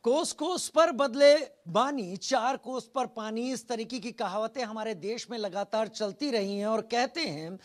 कोस कोस पर बदले बानी, चार कोस पर पानी, इस तरीके की कहावतें हमारे देश में लगातार चलती रही हैं और कहते हैं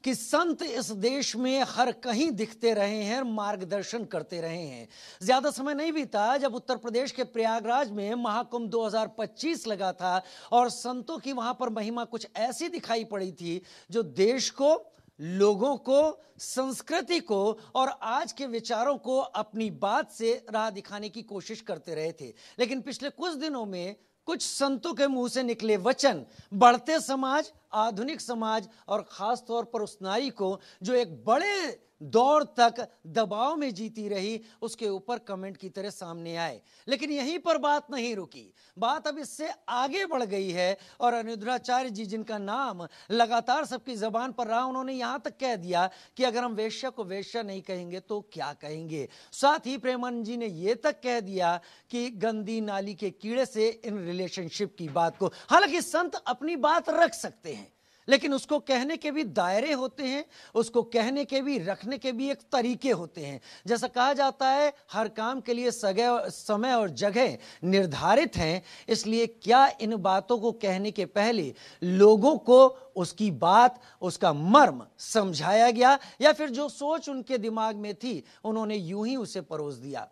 कि संत इस देश में हर कहीं दिखते रहे हैं, मार्गदर्शन करते रहे हैं। ज्यादा समय नहीं बीता जब उत्तर प्रदेश के प्रयागराज में महाकुंभ 2025 लगा था और संतों की वहां पर महिमा कुछ ऐसी दिखाई पड़ी थी जो देश को, लोगों को, संस्कृति को और आज के विचारों को अपनी बात से राह दिखाने की कोशिश करते रहे थे। लेकिन पिछले कुछ दिनों में कुछ संतों के मुंह से निकले वचन बढ़ते समाज, आधुनिक समाज और खास तौर पर उस नारी को जो एक बड़े दौर तक दबाव में जीती रही, उसके ऊपर कमेंट की तरह सामने आए। लेकिन यहीं पर बात नहीं रुकी, बात अब इससे आगे बढ़ गई है और अनिरुद्धाचार्य जी, जिनका नाम लगातार सबकी जबान पर रहा, उन्होंने यहां तक कह दिया कि अगर हम वेश्या को वेश्या नहीं कहेंगे तो क्या कहेंगे। साथ ही प्रेमानंद जी ने यह तक कह दिया कि गंदी नाली के कीड़े से इन रिलेशनशिप की बात को। हालांकि संत अपनी बात रख सकते हैं, लेकिन उसको कहने के भी दायरे होते हैं, उसको कहने के भी, रखने के भी एक तरीके होते हैं। जैसा कहा जाता है, हर काम के लिए समय और जगह निर्धारित हैं। इसलिए क्या इन बातों को कहने के पहले लोगों को उसकी बात, उसका मर्म समझाया गया, या फिर जो सोच उनके दिमाग में थी उन्होंने यूं ही उसे परोस दिया?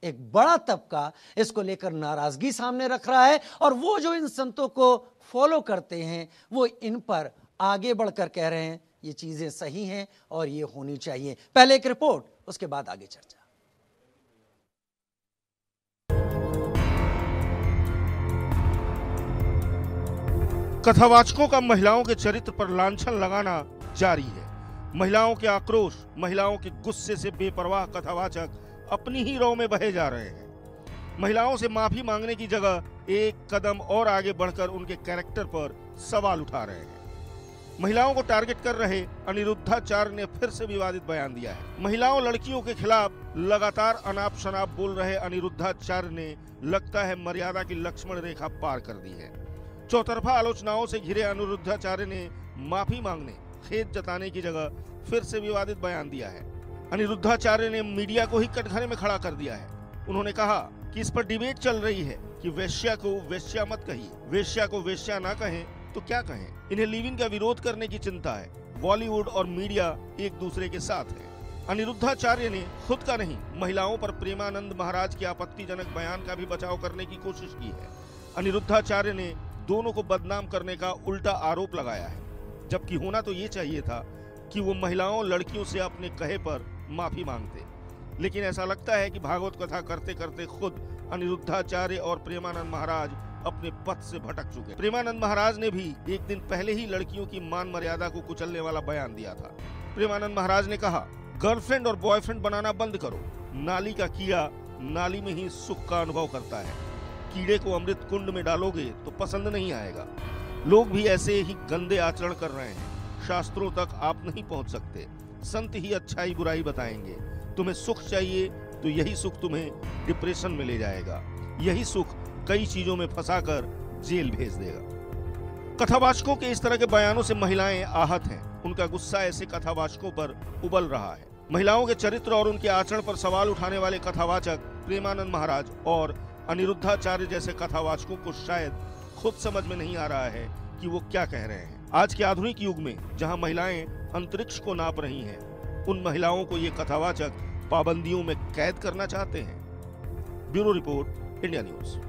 एक बड़ा तबका इसको लेकर नाराजगी सामने रख रहा है और वो जो इन संतों को फॉलो करते हैं वो इन पर आगे बढ़कर कह रहे हैं ये चीजें सही हैं और ये होनी चाहिए। पहले एक रिपोर्ट, उसके बाद आगे चर्चा। कथावाचकों का महिलाओं के चरित्र पर लांछन लगाना जारी है। महिलाओं के आक्रोश, महिलाओं के गुस्से से बेपरवाह कथावाचक अपनी ही राह में बहे जा रहे हैं। महिलाओं से माफी मांगने की जगह एक कदम और आगे बढ़कर उनके कैरेक्टर पर सवाल उठा रहे हैं। महिलाओं को टारगेट कर रहे अनिरुद्धाचार्य ने फिर से विवादित बयान दिया है। महिलाओं, लड़कियों के खिलाफ लगातार अनाप शनाप बोल रहे अनिरुद्धाचार्य ने लगता है मर्यादा की लक्ष्मण रेखा पार कर दी है। चौतरफा आलोचनाओं से घिरे अनिरुद्धाचार्य ने माफी मांगने, खेद जताने की जगह फिर से विवादित बयान दिया है। अनिरुद्धाचार्य ने मीडिया को ही कटघरे में खड़ा कर दिया है। उन्होंने कहा कि इस पर डिबेट चल रही है कि वेश्या को वेश्या मत कहिए, वेश्या को वेश्या ना कहें तो क्या कहें। इन्हें लिव इन का विरोध करने की चिंता है। बॉलीवुड और मीडिया एक दूसरे के साथ है। अनिरुद्धाचार्य ने खुद का नहीं, महिलाओं पर प्रेमानंद महाराज के आपत्तिजनक बयान का भी बचाव करने की कोशिश की है। अनिरुद्धाचार्य ने दोनों को बदनाम करने का उल्टा आरोप लगाया है, जबकि होना तो ये चाहिए था कि वो महिलाओं, लड़कियों से अपने कहे पर माफी मांगते। लेकिन ऐसा लगता है कि भागवत कथा करते करते खुद अनिरुद्धाचार्य और प्रेमानंद महाराज अपने पथ से भटक चुके। प्रेमानंद महाराज ने भी एक दिन पहले ही लड़कियों की मान मर्यादा को कुचलने वाला बयान दिया था। प्रेमानंद महाराज ने कहा, गर्लफ्रेंड और बॉयफ्रेंड बनाना बंद करो। नाली का कीड़ा नाली में ही सुख का अनुभव करता है। कीड़े को अमृत कुंड में डालोगे तो पसंद नहीं आएगा। लोग भी ऐसे ही गंदे आचरण कर रहे हैं। शास्त्रों तक आप नहीं पहुंच सकते। संत ही अच्छाई बुराई बताएंगे। तुम्हें सुख चाहिए तो यही सुख तुम्हें डिप्रेशन में ले जाएगा। यही सुख कई चीजों में फंसाकर जेल भेज देगा। कथावाचकों के इस तरह के बयानों से महिलाएं आहत हैं। उनका गुस्सा ऐसे कथावाचकों पर उबल रहा है। महिलाओं के चरित्र और उनके आचरण पर सवाल उठाने वाले कथावाचक प्रेमानंद महाराज और अनिरुद्धाचार्य जैसे कथावाचकों को शायद खुद समझ में नहीं आ रहा है कि वो क्या कह रहे हैं। आज के आधुनिक युग में जहां महिलाएं अंतरिक्ष को नाप रही हैं, उन महिलाओं को ये कथावाचक पाबंदियों में कैद करना चाहते हैं। Bureau report, India news.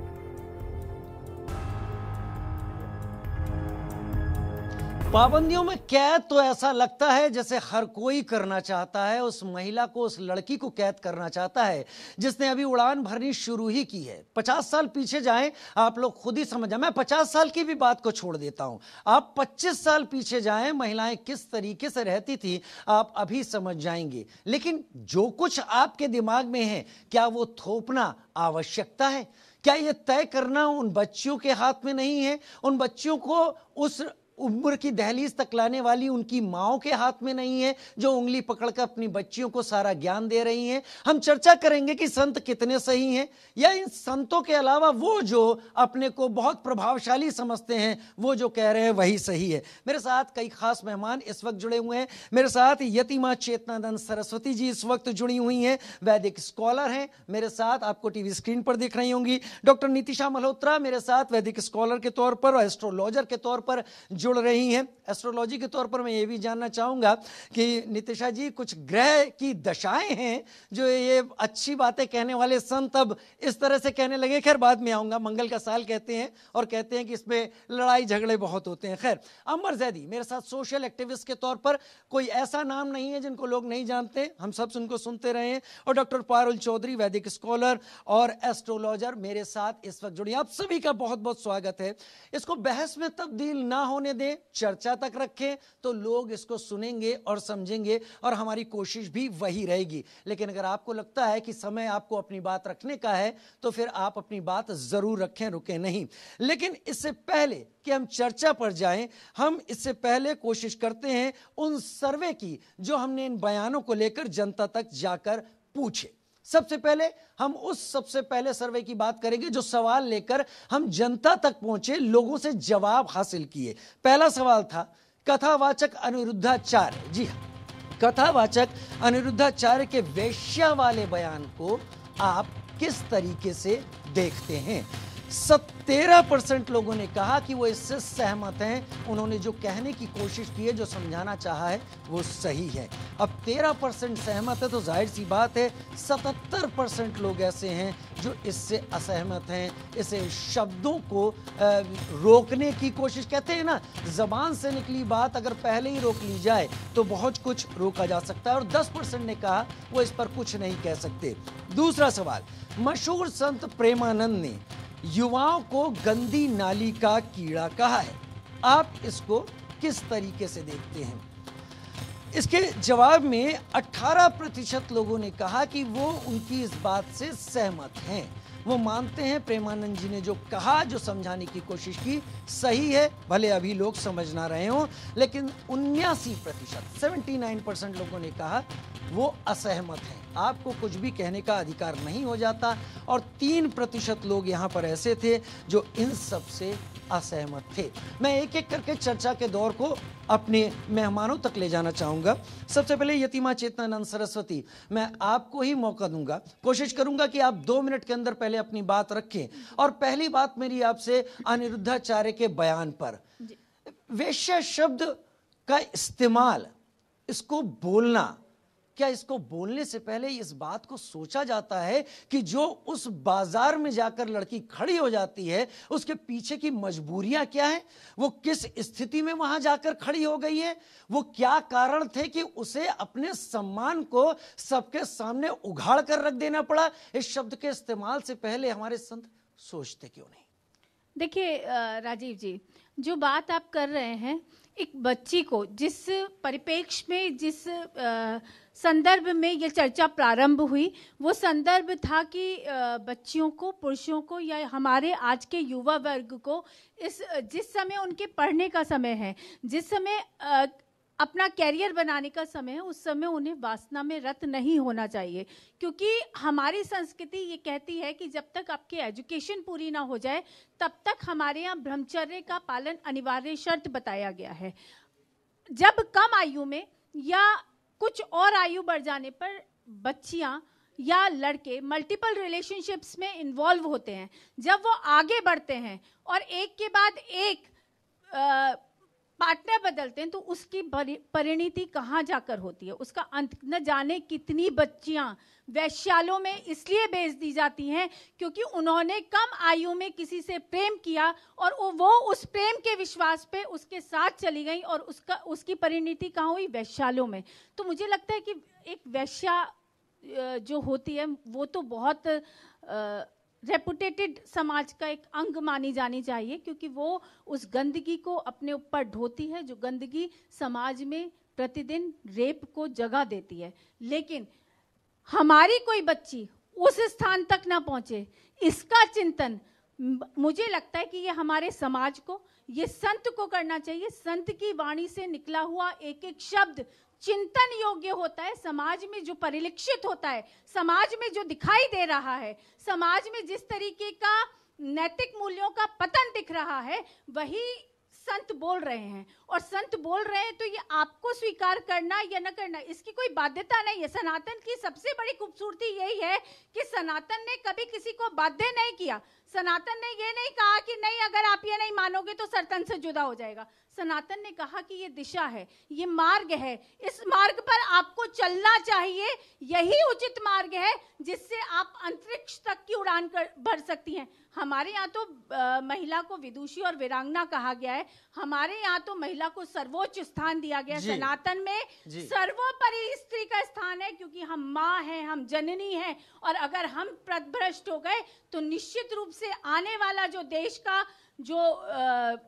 पाबंदियों में कैद तो ऐसा लगता है जैसे हर कोई करना चाहता है। उस महिला को, उस लड़की को कैद करना चाहता है जिसने अभी उड़ान भरनी शुरू ही की है। 50 साल पीछे जाएं, आप लोग खुद ही समझ जाए। मैं 50 साल की भी बात को छोड़ देता हूं, आप 25 साल पीछे जाएं, महिलाएं किस तरीके से रहती थी आप अभी समझ जाएंगे। लेकिन जो कुछ आपके दिमाग में है, क्या वो थोपना आवश्यकता है? क्या ये तय करना उन बच्चियों के हाथ में नहीं है? उन बच्चियों को उस उम्र की दहलीज तक लाने वाली उनकी माओं के हाथ में नहीं है, जो उंगली पकड़कर अपनी बच्चियों को सारा ज्ञान दे रही हैं। हम चर्चा करेंगे कि संत कितने सही हैं, या इन संतों के अलावा वो जो अपने को बहुत प्रभावशाली समझते हैं वो जो कह रहे हैं वही सही है। मेरे साथ कई खास मेहमान इस वक्त जुड़े हुए हैं। मेरे साथ यतिमा चेतनानंद सरस्वती जी इस वक्त जुड़ी हुई हैं, वैदिक स्कॉलर हैं। मेरे साथ आपको टीवी स्क्रीन पर दिख रही होंगी डॉक्टर नीतिशा मल्होत्रा मेरे साथ वैदिक स्कॉलर के तौर पर और एस्ट्रोलॉजर के तौर पर जुड़ रही हैं। एस्ट्रोलॉजी के तौर पर मैं ये भी जानना चाहूंगा कि नीतिशा जी, कुछ ग्रह की दशाएं हैं जो ये अच्छी बातें कहने वाले संत अब इस तरह से कहने लगे। खैर बाद में आऊंगा, मंगल का साल कहते हैं और कहते हैं कि इसमें लड़ाई झगड़े बहुत होते हैं। खैर, अमर जैदी मेरे साथ सोशल एक्टिविस्ट के तौर पर, कोई ऐसा नाम नहीं है जिनको लोग नहीं जानते, हम सब उनको सुनते रहे हैं। और डॉक्टर पारुल चौधरी वैदिक स्कॉलर और एस्ट्रोलॉजर मेरे साथ इस वक्त जुड़ी। आप सभी का बहुत बहुत स्वागत है। इसको बहस में तब्दील ना होने दें, चर्चा तक रखें तो लोग इसको सुनेंगे और समझेंगे और हमारी कोशिश भी वही रहेगी। लेकिन अगर आपको लगता है कि समय आपको अपनी बात रखने का है तो फिर आप अपनी बात जरूर रखें, रुके नहीं। लेकिन इससे पहले कि हम चर्चा पर जाएं, हम इससे पहले कोशिश करते हैं उन सर्वे की जो हमने इन बयानों को लेकर जनता तक जाकर पूछे। सबसे पहले हम उस सबसे पहले सर्वे की बात करेंगे जो सवाल लेकर हम जनता तक पहुंचे, लोगों से जवाब हासिल किए। पहला सवाल था कथावाचक अनिरुद्धाचार्य, जी हाँ, कथावाचक अनिरुद्धाचार्य के वेश्या वाले बयान को आप किस तरीके से देखते हैं? 17% लोगों ने कहा कि वो इससे सहमत हैं। उन्होंने जो कहने की कोशिश की है, जो समझाना चाहा है वो सही है। अब 13% सहमत है तो जाहिर सी बात है 77% लोग ऐसे हैं जो इससे असहमत हैं। इसे शब्दों को रोकने की कोशिश, कहते हैं ना, जबान से निकली बात अगर पहले ही रोक ली जाए तो बहुत कुछ रोका जा सकता है। और 10% ने कहा वो इस पर कुछ नहीं कह सकते। दूसरा सवाल, मशहूर संत प्रेमानंद ने युवाओं को गंदी नाली का कीड़ा कहा है। आप इसको किस तरीके से देखते हैं? इसके जवाब में 18% लोगों ने कहा कि वो उनकी इस बात से सहमत हैं। वो मानते हैं प्रेमानंद जी ने जो कहा, जो समझाने की कोशिश की, सही है, भले अभी लोग समझ ना रहे हों। लेकिन 79%, 79% लोगों ने कहा वो असहमत हैं। आपको कुछ भी कहने का अधिकार नहीं हो जाता। और 3% लोग यहाँ पर ऐसे थे जो इन सब से असहमत थे। मैं एक एक करके चर्चा के दौर को अपने मेहमानों तक ले जाना चाहूंगा। सबसे पहले यतिमा चेतनानंद सरस्वती, मैं आपको ही मौका दूंगा। कोशिश करूंगा कि आप 2 मिनट के अंदर पहले अपनी बात रखें। और पहली बात मेरी आपसे अनिरुद्धाचार्य के बयान पर, वेश्या शब्द का इस्तेमाल, इसको बोलना, क्या इसको बोलने से पहले इस बात को सोचा जाता है कि जो उस बाजार में जाकर लड़की खड़ी हो जाती है उसके पीछे की मजबूरियां क्या है? वो किस स्थिति में वहां जाकर खड़ी हो गई है? वो क्या कारण थे कि उसे अपने सम्मान को सबके सामने उघाड़ कर रख देना पड़ा? इस शब्द के इस्तेमाल से पहले हमारे संत सोचते क्यों नहीं? देखिए राजीव जी, जो बात आप कर रहे हैं, एक बच्ची को जिस परिप्रेक्ष्य में, जिस संदर्भ में ये चर्चा प्रारंभ हुई, वो संदर्भ था कि बच्चियों को, पुरुषों को या हमारे आज के युवा वर्ग को जिस समय उनके पढ़ने का समय है, जिस समय अपना कैरियर बनाने का समय है, उस समय उन्हें वासना में रत नहीं होना चाहिए। क्योंकि हमारी संस्कृति ये कहती है कि जब तक आपकी एजुकेशन पूरी ना हो जाए तब तक हमारे यहाँ ब्रह्मचर्य का पालन अनिवार्य शर्त बताया गया है। जब कम आयु में या कुछ और आयु बढ़ जाने पर बच्चियाँ या लड़के मल्टीपल रिलेशनशिप्स में इन्वॉल्व होते हैं, जब वो आगे बढ़ते हैं और एक के बाद एक पार्टनर बदलते हैं तो उसकी परिणति कहाँ जाकर होती है, उसका अंत न जाने कितनी बच्चियां वैश्यालों में इसलिए भेज दी जाती हैं क्योंकि उन्होंने कम आयु में किसी से प्रेम किया और वो उस प्रेम के विश्वास पे उसके साथ चली गई और उसकी परिणति कहाँ हुई? वैश्यालों में। तो मुझे लगता है कि एक वैश्या जो होती है वो तो बहुत रेपुटेटेड समाज का एक अंग मानी जानी चाहिए, क्योंकि वो उस गंदगी को अपने ऊपर ढोती है जो गंदगी समाज में प्रतिदिन रेप को जगह देती है। लेकिन हमारी कोई बच्ची उस स्थान तक ना पहुंचे, इसका चिंतन मुझे लगता है कि ये हमारे समाज को, ये संत को करना चाहिए। संत की वाणी से निकला हुआ एक एक शब्द चिंतन योग्य होता है। समाज में जो परिलक्षित होता है, समाज में जो दिखाई दे रहा है, समाज में जिस तरीके का नैतिक मूल्यों का पतन दिख रहा है, वही संत बोल रहे हैं। और संत बोल रहे हैं तो ये आपको स्वीकार करना या न करना, इसकी कोई बाध्यता नहीं है। सनातन की सबसे बड़ी खूबसूरती यही है कि सनातन ने कभी किसी को बाध्य नहीं किया। सनातन ने ये नहीं कहा कि नहीं, अगर आप ये नहीं मानोगे तो सनातन से जुदा हो जाएगा। सनातन ने कहा कि ये दिशा है, ये मार्ग है, इस मार्ग पर आपको चलना चाहिए। यही उचित मार्ग है जिससे आप अंतरिक्ष तक की उड़ान भर सकती हैं। हमारे यहाँ तो महिला को विदुषी और वीरांगना कहा गया है। हमारे यहाँ तो महिला को सर्वोच्च स्थान दिया गया। सनातन में सर्वोपरि स्त्री का स्थान है, क्योंकि हम माँ हैं, हम जननी हैं। और अगर हम पथभ्रष्ट हो गए तो निश्चित रूप से आने वाला जो देश का जो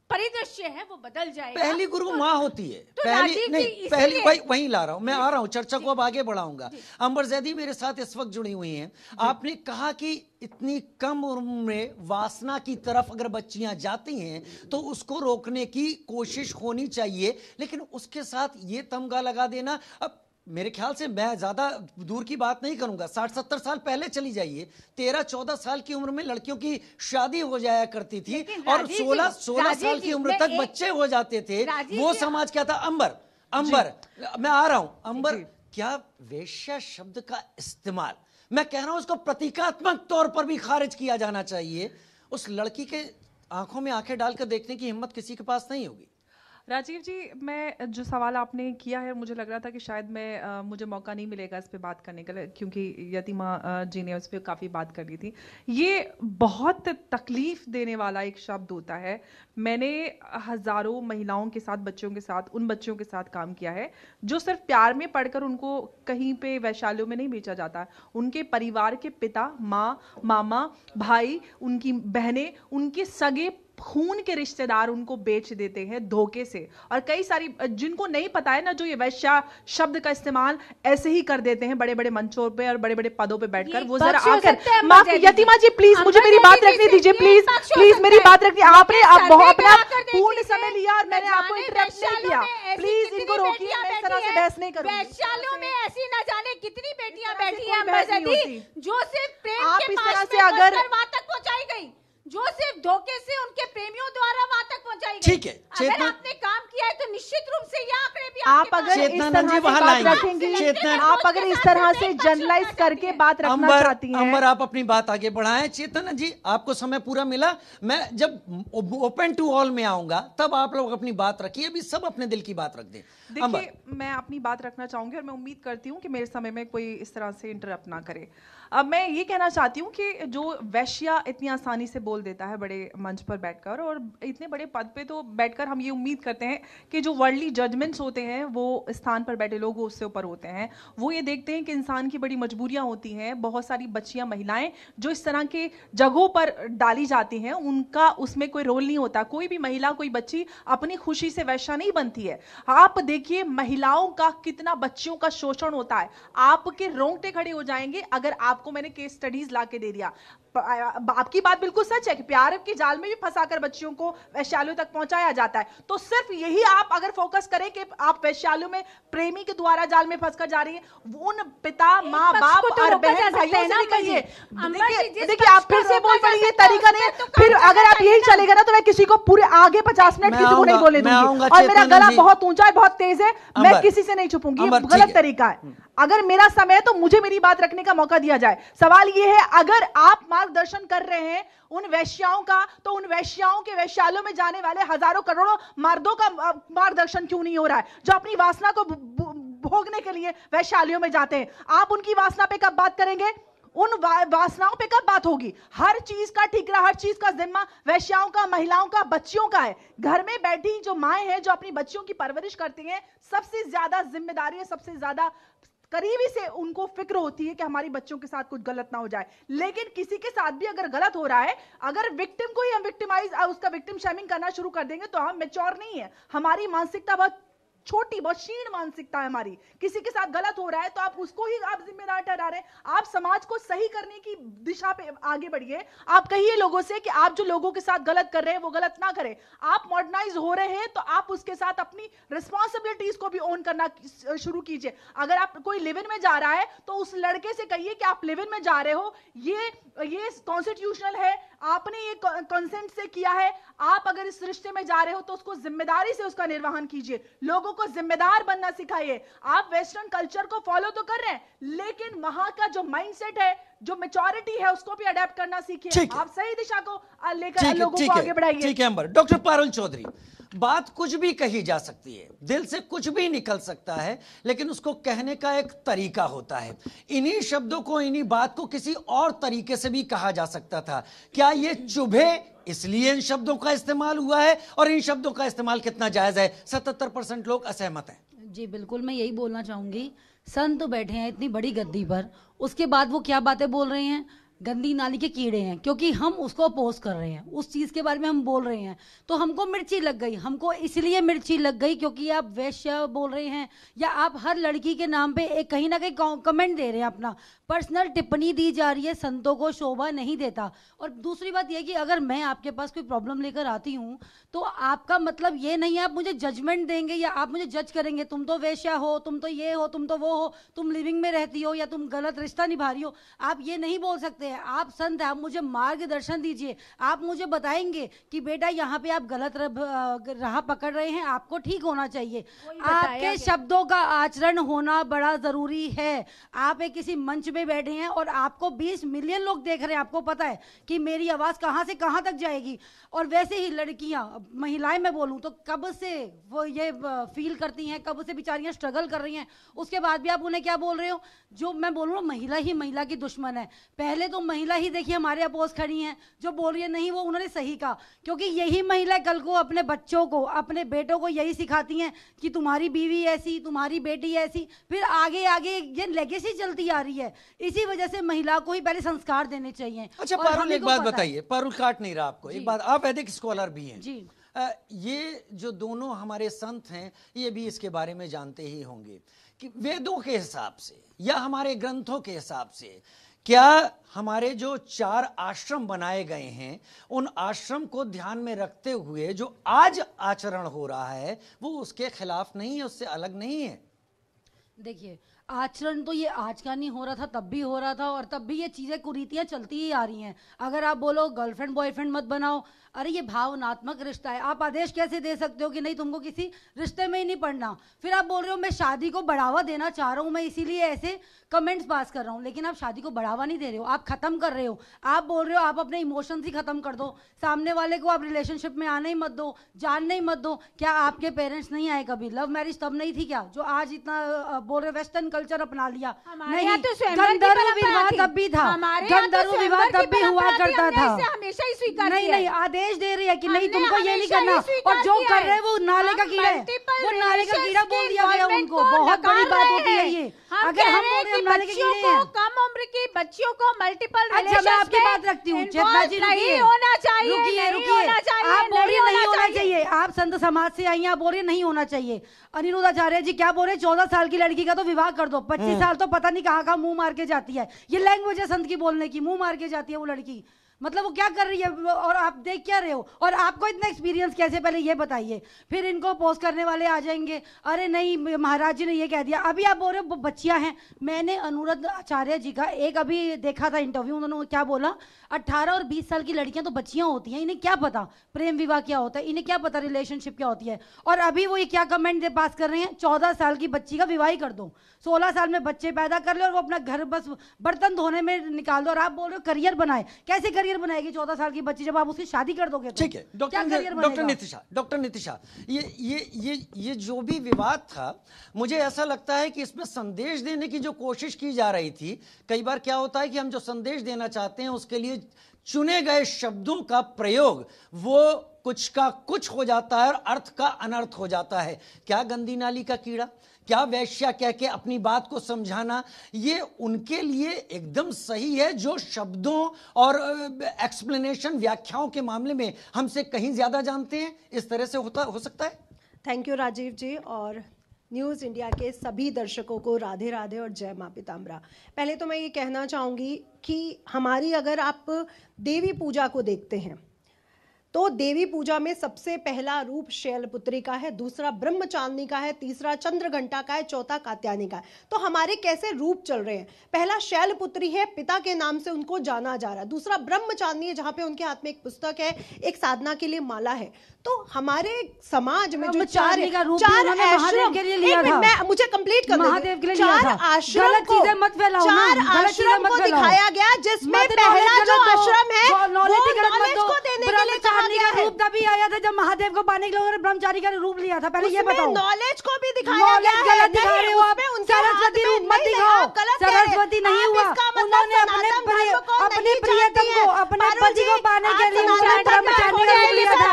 परिदृश्य है वो बदल जाएगा। पहली गुरु माँ होती है। तो पहली नहीं, पहली वही ला रहा हूं मैं, आ रहा हूं, चर्चा को अब आगे बढ़ाऊंगा। अंबर जैदी मेरे साथ इस वक्त जुड़ी हुई हैं। आपने कहा कि इतनी कम उम्र में वासना की तरफ अगर बच्चियां जाती हैं तो उसको रोकने की कोशिश होनी चाहिए, लेकिन उसके साथ ये तमगा लगा देना, अब मेरे ख्याल से मैं ज्यादा दूर की बात नहीं करूंगा, 60-70 साल पहले चली जाइए, 13-14 साल की उम्र में लड़कियों की शादी हो जाया करती थी और 16 साल की उम्र तक बच्चे हो जाते थे। वो समाज क्या था? अंबर मैं आ रहा हूं। अंबर, क्या वेश्या शब्द का इस्तेमाल, मैं कह रहा हूं उसको प्रतीकात्मक तौर पर भी खारिज किया जाना चाहिए। उस लड़की के आंखों में आंखें डालकर देखने की हिम्मत किसी के पास नहीं होगी। राजीव जी, मैं जो सवाल आपने किया है, मुझे लग रहा था कि शायद मुझे मौका नहीं मिलेगा इस पे बात करने के लिए, क्योंकि यतिमा जी ने उस पर काफ़ी बात कर ली थी। ये बहुत तकलीफ देने वाला एक शब्द होता है। मैंने हज़ारों महिलाओं के साथ, बच्चों के साथ, उन बच्चों के साथ काम किया है जो सिर्फ प्यार में पढ़कर उनको कहीं पे वैशालियों में नहीं बेचा जाता। उनके परिवार के पिता, माँ, मामा, भाई, उनकी बहनें, उनके सगे खून के रिश्तेदार उनको बेच देते हैं धोखे से। और कई सारी जिनको नहीं पता है ना, जो ये वैश्या शब्द का इस्तेमाल ऐसे ही कर देते हैं बड़े बड़े मंचों पे और बड़े बड़े पदों पे बैठकर। वो जरा आकर, यतिमा जी प्लीज मुझे मेरी बात रखने दीजिए, प्लीज प्लीज मेरी बात रखनी। आपने अपना पूर्ण समय लिया और मैंने आपको इंटरप्ट नहीं किया। प्लीज इनको रोकिए, मैं इस तरह से बहस नहीं करूंगी। वैश्यालियों में ऐसी न जाने कितनी बेटियां बैठी हैं जो सिर्फ प्रेम के पास में अगर वहां तक पहुंचाई गई, जो सिर्फ धोखे से उनके प्रेमियों द्वारा वहां तक पहुंचाई गई। ठीक है, अगर आपने काम किया है तो निश्चित रूप से ये आंकड़े भी आप अगर इस तरह से बात रखेंगे, आप अगर इस तरह से जनरलाइज करके बात रखना चाहती हैं। अंबर, आप अपनी बात आगे बढ़ाएं। चेतन जी, आपको समय पूरा मिला, मैं जब ओपन टू ऑल में आऊंगा तब आप लोग अपनी बात रखिए, अभी सब अपने दिल की बात रख दें। देखिए, मैं अपनी बात रखना चाहूंगी और मैं उम्मीद करती हूँ कि मेरे समय में कोई इस तरह से इंटरप्ट ना करे। अब मैं ये कहना चाहती हूँ कि जो वैश्या इतनी आसानी से बोल देता है बड़े मंच पर बैठकर, और इतने बड़े पद पे तो बैठकर हम ये उम्मीद करते हैं कि जो वर्ल्डली जजमेंट्स होते हैं वो स्थान पर बैठे लोग उससे ऊपर होते हैं। वो ये देखते हैं कि इंसान की बड़ी मजबूरियां होती हैं। बहुत सारी बच्चियां, महिलाएं जो इस तरह के जगहों पर डाली जाती हैं, उनका उसमें कोई रोल नहीं होता। कोई भी महिला, कोई बच्ची अपनी खुशी से वैश्या नहीं बनती है। आप देखिए महिलाओं का कितना बच्चियों का शोषण होता है। आपके रोंगटे खड़े हो जाएंगे अगर आपको मैंने केस स्टडीज ला के दे दिया। आपकी बात बिल्कुल सच है कि प्यार के जाल में भी फंसाकर बच्चियों को वैश्यालयों तक पहुंचाया जाता है। तो सिर्फ यही आप अगर फोकस करें कि आप वैश्यालयों में प्रेमी के द्वारा जाल में फंसकर जा रही है, उन पिता, माँ बाप और बहन भाइयों से कहिए। देखिए, आप फिर से बोल पड़ी, ये तरीका नहीं है। फिर अगर आप यही चलेगा ना तो मैं किसी को पूरे आगे 50 मिनट किसी को नहीं बोले दूंगी। और मेरा गला बहुत ऊंचा है, बहुत तेज है, मैं किसी से नहीं छुपूंगी। ये गलत तरीका है। अगर मेरा समय है तो मुझे मेरी बात रखने का मौका दिया जाए। सवाल ये है, अगर आप मार्गदर्शन कर रहे हैं उन वैश्याओं का, तो उन वैश्याओं के वैश्यालयों में जाने वाले हजारों करोड़ों मर्दों का मार्गदर्शन क्यों नहीं हो रहा है, जो अपनी वासना को भोगने के लिए वैश्यालयों में जाते हैं? आप उनकी वासना पे कब बात करेंगे? उन वासनाओं पे कब बात होगी? हर चीज का ठिकरा, हर चीज का जिम्मा वैश्याओं का, महिलाओं का, बच्चियों का है। घर में बैठी जो माएं हैं, जो अपनी बच्चियों की परवरिश करती हैं, सबसे ज्यादा जिम्मेदारी है, सबसे ज्यादा करीबी से उनको फिक्र होती है कि हमारी बच्चों के साथ कुछ गलत ना हो जाए। लेकिन किसी के साथ भी अगर गलत हो रहा है, अगर विक्टिम को ही हम विक्टिमाइज, उसका विक्टिम शेमिंग करना शुरू कर देंगे तो हम मैच्योर नहीं है। हमारी मानसिकता बहुत छोटी बहुत क्षीण मानसिकता है हमारी। किसी के साथ गलत हो रहा है तो आप उसको ही आप जिम्मेदार ठहरा रहे हैं। आप समाज को सही करने की दिशा पे आगे बढ़िए। आप कहिए लोगों से कि आप जो लोगों के साथ गलत कर रहे हैं वो गलत ना करें। आप मॉडर्नाइज हो रहे हैं तो आप उसके साथ अपनी रिस्पॉन्सिबिलिटीज को भी ओन करना शुरू कीजिए। अगर आप कोई लिव इन में जा रहा है तो उस लड़के से कहिए कि आप लिव इन में जा रहे हो, ये कॉन्स्टिट्यूशनल है, आपने ये कंसेंट से किया है। आप अगर इस रिश्ते में जा रहे हो तो उसको जिम्मेदारी से उसका निर्वहन कीजिए। लोगों को जिम्मेदार बनना सिखाइए। आप वेस्टर्न कल्चर को फॉलो तो कर रहे हैं, लेकिन वहां का जो माइंडसेट है, जो मैच्योरिटी है, उसको भी अडेप्ट करना सीखिए। आप सही दिशा को लेकर लोगों को आगे बढ़ाइए। ठीक है अंबर। डॉक्टर पारुल चौधरी, बात कुछ भी कही जा सकती है, दिल से कुछ भी निकल सकता है, लेकिन उसको कहने का एक तरीका होता है। इन्हीं शब्दों को, इन्हीं बात को किसी और तरीके से भी कहा जा सकता था। क्या ये चुभे इसलिए इन शब्दों का इस्तेमाल हुआ है, और इन शब्दों का इस्तेमाल कितना जायज है? 77% लोग असहमत हैं। जी बिल्कुल, मैं यही बोलना चाहूंगी। संत बैठे हैं इतनी बड़ी गद्दी पर, उसके बाद वो क्या बातें बोल रहे हैं? गंदी नाली के कीड़े हैं, क्योंकि हम उसको अपोज कर रहे हैं, उस चीज के बारे में हम बोल रहे हैं, तो हमको मिर्ची लग गई। हमको इसलिए मिर्ची लग गई क्योंकि आप वैश्य बोल रहे हैं, या आप हर लड़की के नाम पे एक कहीं ना कहीं कमेंट दे रहे हैं, अपना पर्सनल टिप्पणी दी जा रही है। संतों को शोभा नहीं देता। और दूसरी बात यह कि अगर मैं आपके पास कोई प्रॉब्लम लेकर आती हूँ तो आपका मतलब ये नहीं है आप मुझे जजमेंट देंगे या आप मुझे जज करेंगे, तुम तो वैश्या हो, तुम तो ये हो, तुम तो वो हो, तुम लिविंग में रहती हो, या तुम गलत रिश्ता निभा रही हो। आप ये नहीं बोल सकते हैं। आप संत हैं, आप मुझे मार्गदर्शन दीजिए। आप मुझे बताएंगे कि बेटा यहाँ पे आप गलत राह पकड़ रहे हैं, आपको ठीक होना चाहिए। आपके शब्दों का आचरण होना बड़ा जरूरी है। आप एक किसी मंच में बैठे हैं और आपको 20 मिलियन लोग देख रहे हैं, आपको पता है कि मेरी आवाज कहां से कहां तक जाएगी। और वैसे ही लड़कियां, महिलाएं मैं बोलूं तो कब से वो ये फील करती हैं, कब से बेचारियां स्ट्रगल कर रही हैं, उसके बाद भी आप उन्हें क्या बोल रहे हो? जो मैं बोल रहा हूँ, महिला ही महिला की दुश्मन है। पहले तो महिला ही देखिए हमारे अपोज खड़ी हैं, जो बोल रही है नहीं, वो उन्होंने सही कहा, क्योंकि यही महिला कल को अपने बच्चों को, अपने बेटों को यही सिखाती हैं कि तुम्हारी बीवी ऐसी, तुम्हारी बेटी ऐसी, फिर आगे आगे ये लेगेसी चलती आ रही है। इसी वजह से महिला को ही पहले संस्कार देने चाहिए। अच्छा पारुल, एक बात बताइए, पारुल काट नहीं रहा आपको, एक बात, आप वैदिक स्कॉलर भी हैं जी। ये जो दोनों हमारे संत हैं, ये भी इसके बारे में जानते ही होंगे कि वेदों के हिसाब से या हमारे ग्रंथों के हिसाब से क्या हमारे जो 4 आश्रम बनाए गए हैं, उन आश्रम को ध्यान में रखते हुए जो आज आचरण हो रहा है वो उसके खिलाफ नहीं है, उससे अलग नहीं है? देखिए, आचरण तो ये आज का नहीं हो रहा था, तब भी हो रहा था, और तब भी ये चीजें कुरीतियां चलती ही आ रही हैं। अगर आप बोलो गर्लफ्रेंड बॉयफ्रेंड मत बनाओ, अरे ये भावनात्मक रिश्ता है, आप आदेश कैसे दे सकते हो कि नहीं तुमको किसी रिश्ते में ही नहीं पड़ना? फिर आप बोल रहे हो मैं शादी को बढ़ावा देना चाह रहा हूं, मैं इसीलिए ऐसे कमेंट्स पास कर रहा हूं, लेकिन आप शादी को बढ़ावा नहीं दे रहे हो, आप खत्म कर रहे हो। आप बोल रहे हो आप अपने इमोशंस ही खत्म कर दो, सामने वाले को आप रिलेशनशिप में आने ही मत दो, जानने ही मत दो। क्या आपके पेरेंट्स नहीं आए कभी? लव मैरिज तब नहीं थी क्या, जो आज इतना बोल रहे वेस्टर्न कल्चर अपना लिया? नहीं, गंधर्व विवाह तब भी था, गंधर्व विवाह तब भी हुआ करता था। हमेशा ही स्वीकार नहीं नहीं, आदेश दे रही है कि नहीं तुमको ये नहीं करना, और जो कर रहे हैं वो नाले का कीड़ा है, वो नाले का कीड़ा बोल दिया गया उनको। बहुत बड़ी बात होती है ये। अगर हम बोल रहे हैं नाले के कीड़े हैं, कम उम्र की बच्चियों को मल्टीपल अच्छा मैं आपकी बात रखती हूँ, चेतना जी रुकिए, आप बोल रहे नहीं होना चाहिए, आप संत समाज से आई हैं, आप बोल रहे नहीं होना चाहिए। अनिरुद्ध आचार्य जी क्या बोल रहे, 14 साल की लड़की का तो विवाह कर दो, 25 साल तो पता नहीं कहाँ मुंह मार के जाती है। ये लैंग्वेज है संत की बोलने की, मुंह मार के जाती है वो लड़की। मतलब वो क्या कर रही है और आप देख क्या रहे हो? और आपको इतना एक्सपीरियंस कैसे, पहले ये बताइए। फिर इनको पोस्ट करने वाले आ जाएंगे, अरे नहीं महाराज जी ने ये कह दिया। अभी आप बोल रहे हो बच्चियां हैं। मैंने अनिरुद्ध आचार्य जी का एक अभी देखा था इंटरव्यू, उन्होंने क्या बोला, 18 और 20 साल की लड़कियां तो बच्चियां होती हैं, इन्हें क्या पता प्रेम विवाह क्या होता है, इन्हें क्या पता रिलेशनशिप क्या होती है। और अभी वो ये क्या कमेंट पास कर रहे हैं, 14 साल की बच्ची का विवाह ही कर दो, 16 साल में बच्चे पैदा कर ले और वो अपना घर बस बर्तन धोने में निकाल दो। और आप बोल रहे हो करियर बनाए, कैसे करियर बनाएगी 14 साल की बच्ची जब आप उसकी शादी कर दोगे? ठीक है डॉक्टर नितिशा, ये जो भी विवाद था, मुझे ऐसा लगता है कि इसमें संदेश देने की जो कोशिश की जा रही थी, कई बार क्या होता है कि हम जो संदेश देना चाहते हैं उसके लिए चुने गए शब्दों का प्रयोग वो कुछ का कुछ हो जाता है और अर्थ का अनर्थ हो जाता है। क्या गंदी नाली का कीड़ा, क्या वैश्या कह के अपनी बात को समझाना, ये उनके लिए एकदम सही है, जो शब्दों और एक्सप्लेनेशन व्याख्याओं के मामले में हमसे कहीं ज्यादा जानते हैं। इस तरह से हो सकता है। थैंक यू राजीव जी। और न्यूज़ इंडिया के सभी दर्शकों को राधे राधे और जय माँ पीताम्बरा। पहले तो मैं ये कहना चाहूँगी कि हमारी अगर आप देवी पूजा को देखते हैं तो देवी पूजा में सबसे पहला रूप शैलपुत्री का है, दूसरा ब्रह्मचारिणी का है, तीसरा चंद्रघंटा का है, चौथा कात्यायनी का है। तो हमारे कैसे रूप चल रहे हैं? पहला शैलपुत्री है, पिता के नाम से उनको जाना जा रहा है। दूसरा ब्रह्मचारिणी है, जहाँ पे उनके हाथ में एक पुस्तक है, एक साधना के लिए माला है। तो हमारे समाज में जो चार आश्रम के लिए लिया था, मैं मुझे कंप्लीट कर महादेव के लिए चार आश्रम को दिखाया गया, जिसमें पहला जो आश्रम है वो नॉलेज को देने के लिए कहा गया है। रूप तभी आया था जब महादेव को पाने के लिए ब्रह्मचारी का रूप लिया था। पहले ये बताओ, नॉलेज को भी दिखाया गया है। गलत दिखा रहे हो आप, सरस्वती रूप मत दिखाओ, सरस्वती नहीं हुआ। उन्होंने अपने प्रियतम को, अपने पति को पाने के लिए ब्रह्मचारी का रूप लिया था।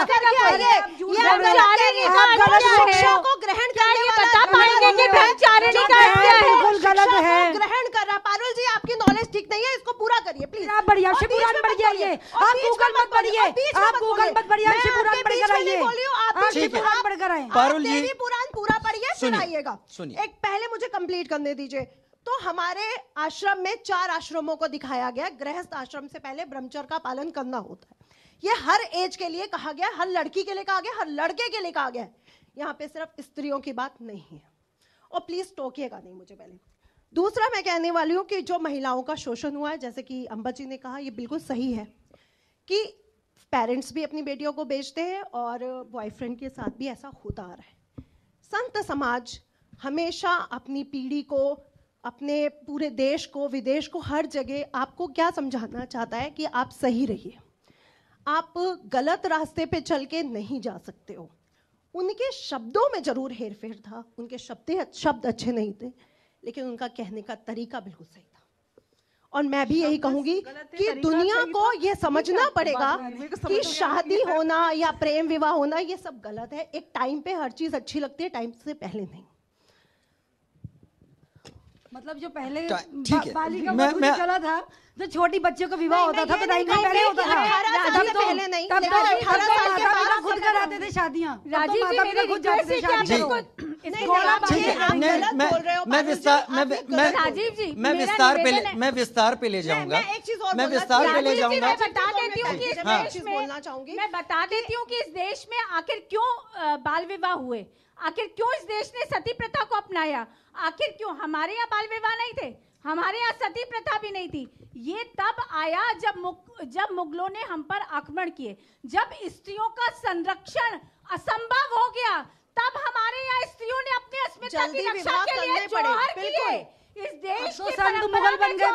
शिक्षा को ग्रहण करने वाला बिल्कुल गलत है, ग्रहण कर रहा। पारुल जी, आपकी नॉलेज ठीक नहीं है, इसको पूरा करिए प्लीज। आप बढ़िया शिवपुराण पढ़ जाइए, आप गूगल मत पढ़िए, आप गूगल मत पढ़िए, शिवपुराण पढ़ कर आइए, आप शिवपुराण पढ़ कर आइए। पारुल जी देवी पुराण पूरा पढ़िए फिर आइएगा। एक पहले मुझे कंप्लीट करने दीजिए। तो हमारे आश्रम में 4 आश्रमों को दिखाया गया। गृहस्थ आश्रम से पहले ब्रह्मचर्य का पालन करना होता है। ये हर एज के लिए कहा गया, हर लड़की के लिए कहा गया, हर लड़के के लिए कहा गया। यहाँ पे सिर्फ स्त्रियों की बात नहीं है, और प्लीज टोकिएगा नहीं मुझे। पहले दूसरा मैं कहने वाली हूँ कि जो महिलाओं का शोषण हुआ है, जैसे कि अंबा जी ने कहा, ये बिल्कुल सही है कि पेरेंट्स भी अपनी बेटियों को बेचते हैं और बॉयफ्रेंड के साथ भी ऐसा होता आ रहा है। संत समाज हमेशा अपनी पीढ़ी को, अपने पूरे देश को, विदेश को, हर जगह आपको क्या समझाना चाहता है कि आप सही रहिए, आप गलत रास्ते पे चल के नहीं जा सकते हो। उनके शब्दों में जरूर हेरफेर था, उनके शब्द अच्छे नहीं थे, लेकिन उनका कहने का तरीका बिल्कुल सही था। और मैं भी यही कहूंगी कि दुनिया को ये समझना पड़ेगा कि शादी होना या प्रेम विवाह होना ये सब गलत है। एक टाइम पे हर चीज अच्छी लगती है, टाइम से पहले नहीं। मतलब जो पहले बालिका वधू चला था, जो छोटी बच्चों का विवाह होता था तो टाइम से पहले होता था। 18 साल से पहले नहीं, तब तो 18 साल के बाद खुद कराते थे शादियां। राजीव जी, मेरी खुद जाते थे शादियों को। मैं विस्तार पे ले जाऊंगा। मैं विस्तार पे ले जाऊंगा। मैं बता देती हूँ कि इस देश में आखिर क्यों बाल विवाह हुए, आखिर क्यों इस देश ने सती प्रथा को अपनाया, आखिर क्यों। हमारे यहाँ बाल विवाह नहीं थे, हमारे यहाँ सती प्रथा भी नहीं थी। ये तब आया जब मुगलों ने हम पर आक्रमण किए, जब स्त्रियों का संरक्षण असंभव हो गया, तब हमारे यहाँ स्त्रियों ने अपने अस्मिता की रक्षा के लिए जोहर किए। इस देश की संत मुगल बन गए,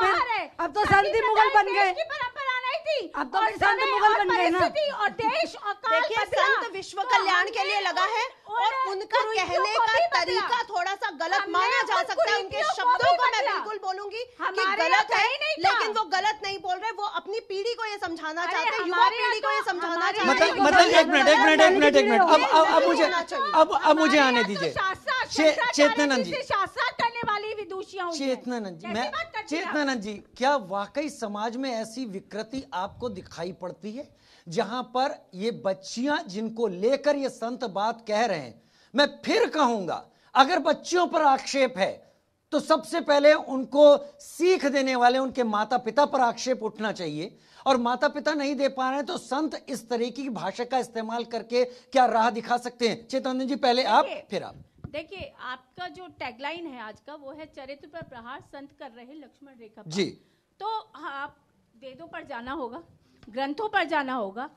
अब तो संत मुगल बन गए, परंपरा नहीं थी, अब तो संत मुगल बन गए ना। और देश और काल देखिए, संत विश्व कल्याण के लिए लगा है और उनका कहने का तरीका थोड़ा सा गलत माना जा सकता है। उनके शब्दों को मैं बिल्कुल बोलूंगी कि गलत है, लेकिन वो गलत नहीं बोल रहे, वो अपनी पीढ़ी को ये समझाना चाहते हैं, युवा पीढ़ी को ये समझाना चाहते हैं। मतलब एक मिनट, अब मुझे आने दीजिए। चेतनानंद जी, शास्त्र करने वाली विदुषियां, चेतनानंद जी, क्या वाकई समाज में ऐसी विकृति आपको दिखाई पड़ती है जहां पर ये बच्चियां जिनको लेकर ये संत बात कह रहे हैं? मैं फिर कहूंगा, अगर बच्चियों पर आक्षेप है तो सबसे पहले उनको सीख देने वाले उनके माता पिता पर आक्षेप उठना चाहिए, और माता पिता नहीं दे पा रहे हैं तो संत इस तरीके की भाषा का इस्तेमाल करके क्या राह दिखा सकते हैं? चेतनानंद जी, पहले आप, फिर आप। देखिए, आपका जो टैगलाइन है आज का, वो है चरित्र पर प्रहार संत कर रहे लक्ष्मण रेखा जी। तो आप वेदों पर जाना होगा, ग्रंथों पर जाना होगा।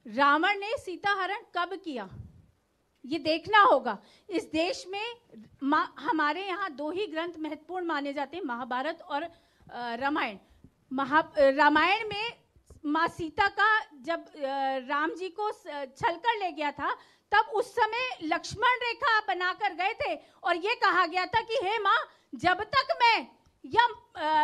रावण ने सीता हरण कब किया, ये देखना होगा। इस देश में हमारे यहाँ 2 ही ग्रंथ महत्वपूर्ण माने जाते हैं, महाभारत और रामायण। रामायण में माँ सीता का जब राम जी को छलकर ले गया था, तब उस समय लक्ष्मण रेखा बनाकर गए थे और ये कहा गया था कि हे माँ, जब तक मैं या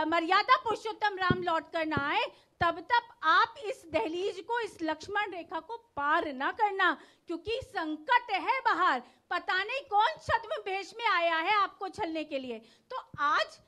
मर्यादा पुरुषोत्तम राम लौट कर ना आए, तब तक आप इस दहलीज को, इस लक्ष्मण रेखा को पार ना करना, क्योंकि संकट है बाहर। पता नहीं कौन छद्म भेष में आया है आपको छलने के लिए। तो आज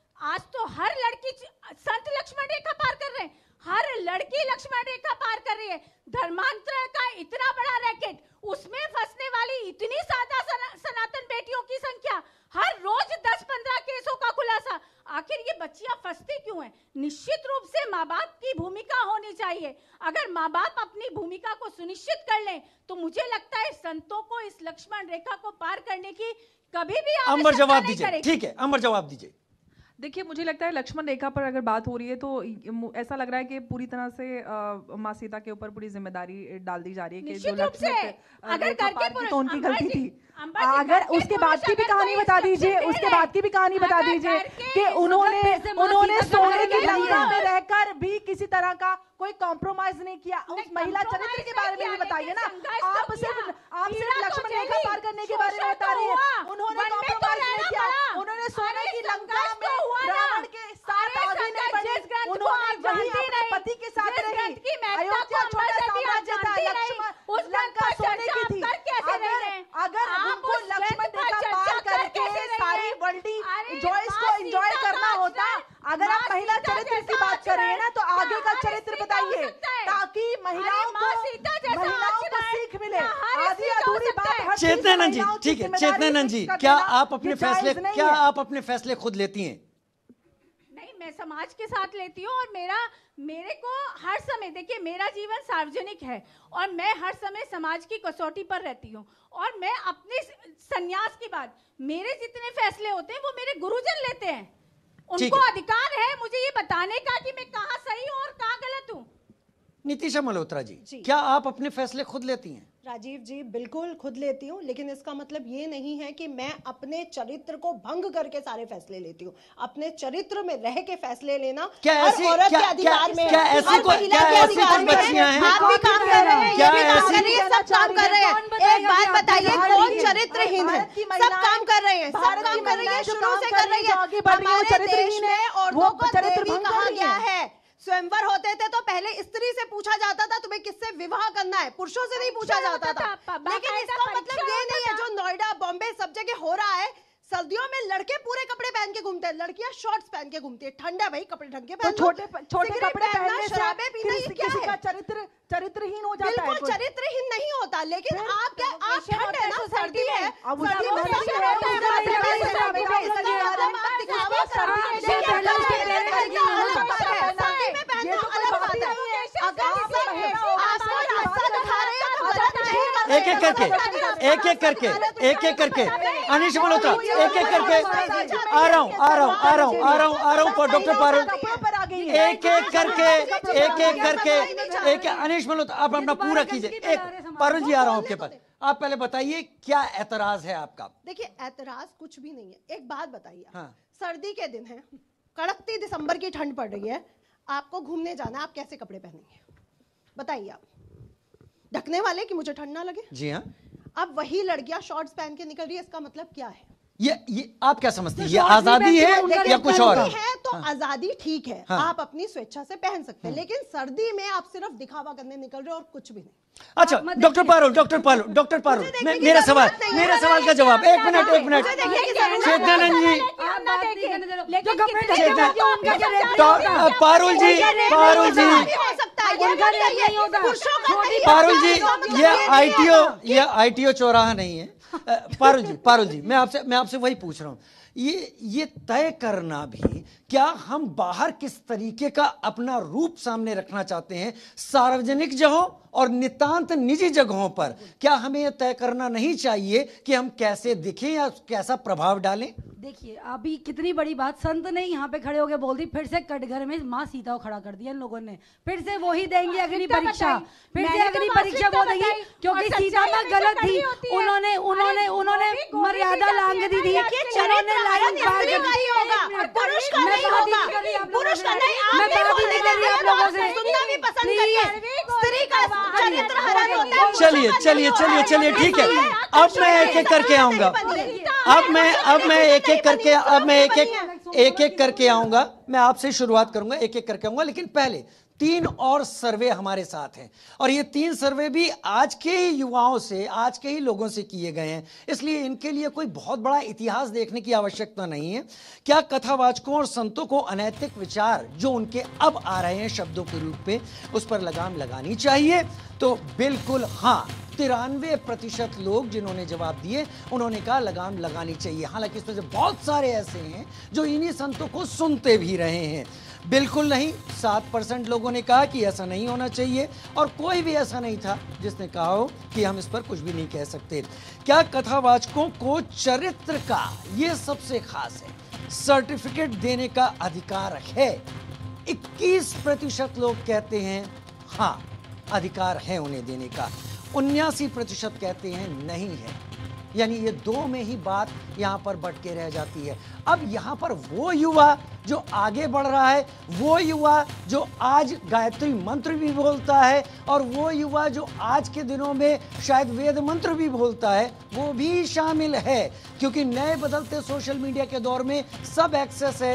तो हर लड़की संत लक्ष्मण रेखा पार कर रहे हैं, हर लड़की लक्ष्मण रेखा पार कर रही है। धर्मांतरण का इतना बड़ा रैकेट, उसमें फंसने वाली इतनी ज्यादा सनातन बेटियों की संख्या, हर रोज 10-15 केसों का खुलासा। आखिर ये बच्चियां फंसती क्यों हैं? निश्चित रूप से माँ बाप की भूमिका होनी चाहिए। अगर माँ बाप अपनी भूमिका को सुनिश्चित कर लें तो मुझे लगता है संतों को इस लक्ष्मण रेखा को पार करने की कभी भी अंबर जवाब दीजिए। ठीक है, अंबर जवाब दीजिए। देखिए, मुझे लगता है लक्ष्मण रेखा पर अगर बात हो रही है तो ऐसा लग रहा है कि पूरी तरह से माँ सीता के ऊपर पूरी जिम्मेदारी डाल दी जा रही है कि जो लक्ष्मण अगर करके तो उनकी गलती थी। अगर उसके बाद की भी कहानी बता दीजिए, उसके बाद की भी कहानी बता दीजिए कि उन्होंने सोने की लंका में रहकर भी किसी तरह का कोई कॉम्प्रोमाइज नहीं किया। उस महिला चरित्र के बारे में भी बताइए ना। आप सिर्फ लक्ष्मण रेखा पार करने के बारे में बता रही है। उन्होंने कॉम्प्रोमाइज नहीं किया, उन्होंने सोने की लंका में रावण के साथ आगे नहीं बढ़ी, उन्होंने वहीं अपने पति के साथ रही। अयोध्या छोटा साम्राज्य था, लक्ष्मण लंका सोने की थी। अगर उनको लक्ष्मण रेखा पार करके सारी वर्ल्डी जॉयस को एंजॉय करना होता, अगर आप महिला चरित्र की बात कर रहे हैं ना, तो आगे का चरित्र बताइए ताकि महिलाओं को सीख मिले। आधी अधूरी बात। चेतनानंद जी, ठीक है, चेतनानंद जी, क्या आप अपने फैसले खुद लेती हैं? नहीं, मैं समाज के साथ लेती हूँ और मेरे को हर समय, देखिए मेरा जीवन सार्वजनिक है और मैं हर समय समाज की कसौटी पर रहती हूँ। और मैं अपने संन्यास के बाद मेरे जितने फैसले होते हैं वो मेरे गुरुजन लेते हैं। उनको अधिकार है मुझे ये बताने का कि मैं कहाँ सही हूँ और कहाँ गलत हूँ। नीतिशा मल्होत्रा जी, क्या आप अपने फैसले खुद लेती हैं? राजीव जी, बिल्कुल खुद लेती हूँ, लेकिन इसका मतलब ये नहीं है कि मैं अपने चरित्र को भंग करके सारे फैसले लेती हूँ। अपने चरित्र में रह के फैसले लेना हर औरत के अधिकार में, हर महिला के अधिकार में है। आप भी काम कर रहे हैं, ये भी काम कर रही है, सब काम कर रहे हैं। एक बात बताइए, कौन चरित्रहीन है? सब काम कर रहे हैं, सब काम कर रही है, शुरू से कर रही है। हमारे देश में औरतों को देवी कहा गया है। स्वयंवर होते थे तो पहले स्त्री से पूछा जाता था तुम्हें किससे विवाह करना है, पुरुषों से नहीं पूछा जाता था। लेकिन इसका मतलब ये नहीं है जो नोएडा, बॉम्बे सब जगह हो रहा है। सर्दियों में लड़के पूरे कपड़े पहन के घूमते हैं, लड़कियां शॉर्ट्स पहन के घूमती है। ठंड है भाई, कपड़े ढंग के पहनो। तो छोटे कपड़े पहनने से शराबे पीना किसी का चरित्रहीन हो जाता है? बिल्कुल चरित्रहीन नहीं होता, लेकिन आप ठंड है ना, सर्दी है, सर्दी में एक एक करके अनीश मल्होत्रा, एक एक करके आ रहा हूँ डॉक्टर पारुल, एक एक करके अनीश मल्होत्रा आप अपना पूरा कीजिए। पारुल जी, आ रहा हूँ आपके पास। आप पहले बताइए क्या एतराज है आपका? देखिए, एतराज कुछ भी नहीं है। एक बात बताइए, हाँ। सर्दी के दिन है, कड़कती दिसंबर की ठंड पड़ रही है, आपको घूमने जाना, आप कैसे कपड़े पहनेंगे बताइए? आप ढकने वाले कि मुझे ठंड ना लगे? जी हाँ। अब वही लड़कियां शॉर्ट्स पहन के निकल रही है, इसका मतलब क्या है? ये आप क्या समझते हैं? ये आजादी है या कुछ और है? तो आजादी ठीक है, आप अपनी स्वेच्छा से पहन सकते हैं, लेकिन सर्दी में आप सिर्फ दिखावा करने निकल रहे हो और कुछ भी नहीं। अच्छा, डॉक्टर पारुल, मेरा सवाल का जवाब। एक मिनट चेतनानंद जी, पारुल जी, ये आईटीओ चौराहा नहीं है। पारुल जी, मैं आपसे वही पूछ रहा हूँ। ये तय करना भी क्या हम बाहर किस तरीके का अपना रूप सामने रखना चाहते हैं सार्वजनिक जगहों और नितांत निजी जगहों पर, क्या हमें यह तय करना नहीं चाहिए कि हम कैसे दिखें या कैसा प्रभाव डालें? देखिए, अभी कितनी बड़ी बात संत ने यहाँ पे खड़े होकर बोल दी, फिर से कटघर में माँ सीता को खड़ा कर दिया इन लोगों ने। फिर से वही देंगे अग्नि परीक्षा, वो देंगे क्योंकि सीता माँ गलत थी। उन्होंने मर्यादा लांघ दी थी, उन्होंने लाइन पार कर दी। पुरुष का नहीं होगा, पुरुष का नहीं, आप सुनना भी पसंद करिए, स्त्री का चरित्र हरण होता है। चलिए ठीक है। अब मैं एक एक करके आऊंगा, एक एक करके आऊंगा। मैं आपसे शुरुआत करूंगा, एक एक करके आऊंगा, लेकिन पहले 3 और सर्वे हमारे साथ हैं और ये 3 सर्वे भी आज के ही युवाओं से, आज के ही लोगों से किए गए हैं, इसलिए इनके लिए कोई बहुत बड़ा इतिहास देखने की आवश्यकता नहीं है। क्या कथावाचकों और संतों को अनैतिक विचार जो उनके अब आ रहे हैं शब्दों के रूप में, उस पर लगाम लगानी चाहिए? तो बिल्कुल हाँ, 93% लोग जिन्होंने जवाब दिए उन्होंने कहा लगाम लगानी चाहिए। हालांकि इसमें से बहुत सारे ऐसे हैं जो इन्हीं संतों को सुनते भी रहे हैं। बिल्कुल नहीं, 7% लोगों ने कहा कि ऐसा नहीं होना चाहिए, और कोई भी ऐसा नहीं था जिसने कहा हो कि हम इस पर कुछ भी नहीं कह सकते। क्या कथावाचकों को चरित्र का, ये सबसे खास है, सर्टिफिकेट देने का अधिकार है? 21% लोग कहते हैं हाँ अधिकार है उन्हें देने का, 79% कहते हैं नहीं है। यानी ये दो में ही बात यहां पर बट के रह जाती है। अब यहां पर वो युवा जो आगे बढ़ रहा है, वो युवा जो आज गायत्री मंत्र भी बोलता है, और वो युवा जो आज के दिनों में शायद वेद मंत्र भी बोलता है, वो भी शामिल है। क्योंकि नए बदलते सोशल मीडिया के दौर में सब एक्सेस है।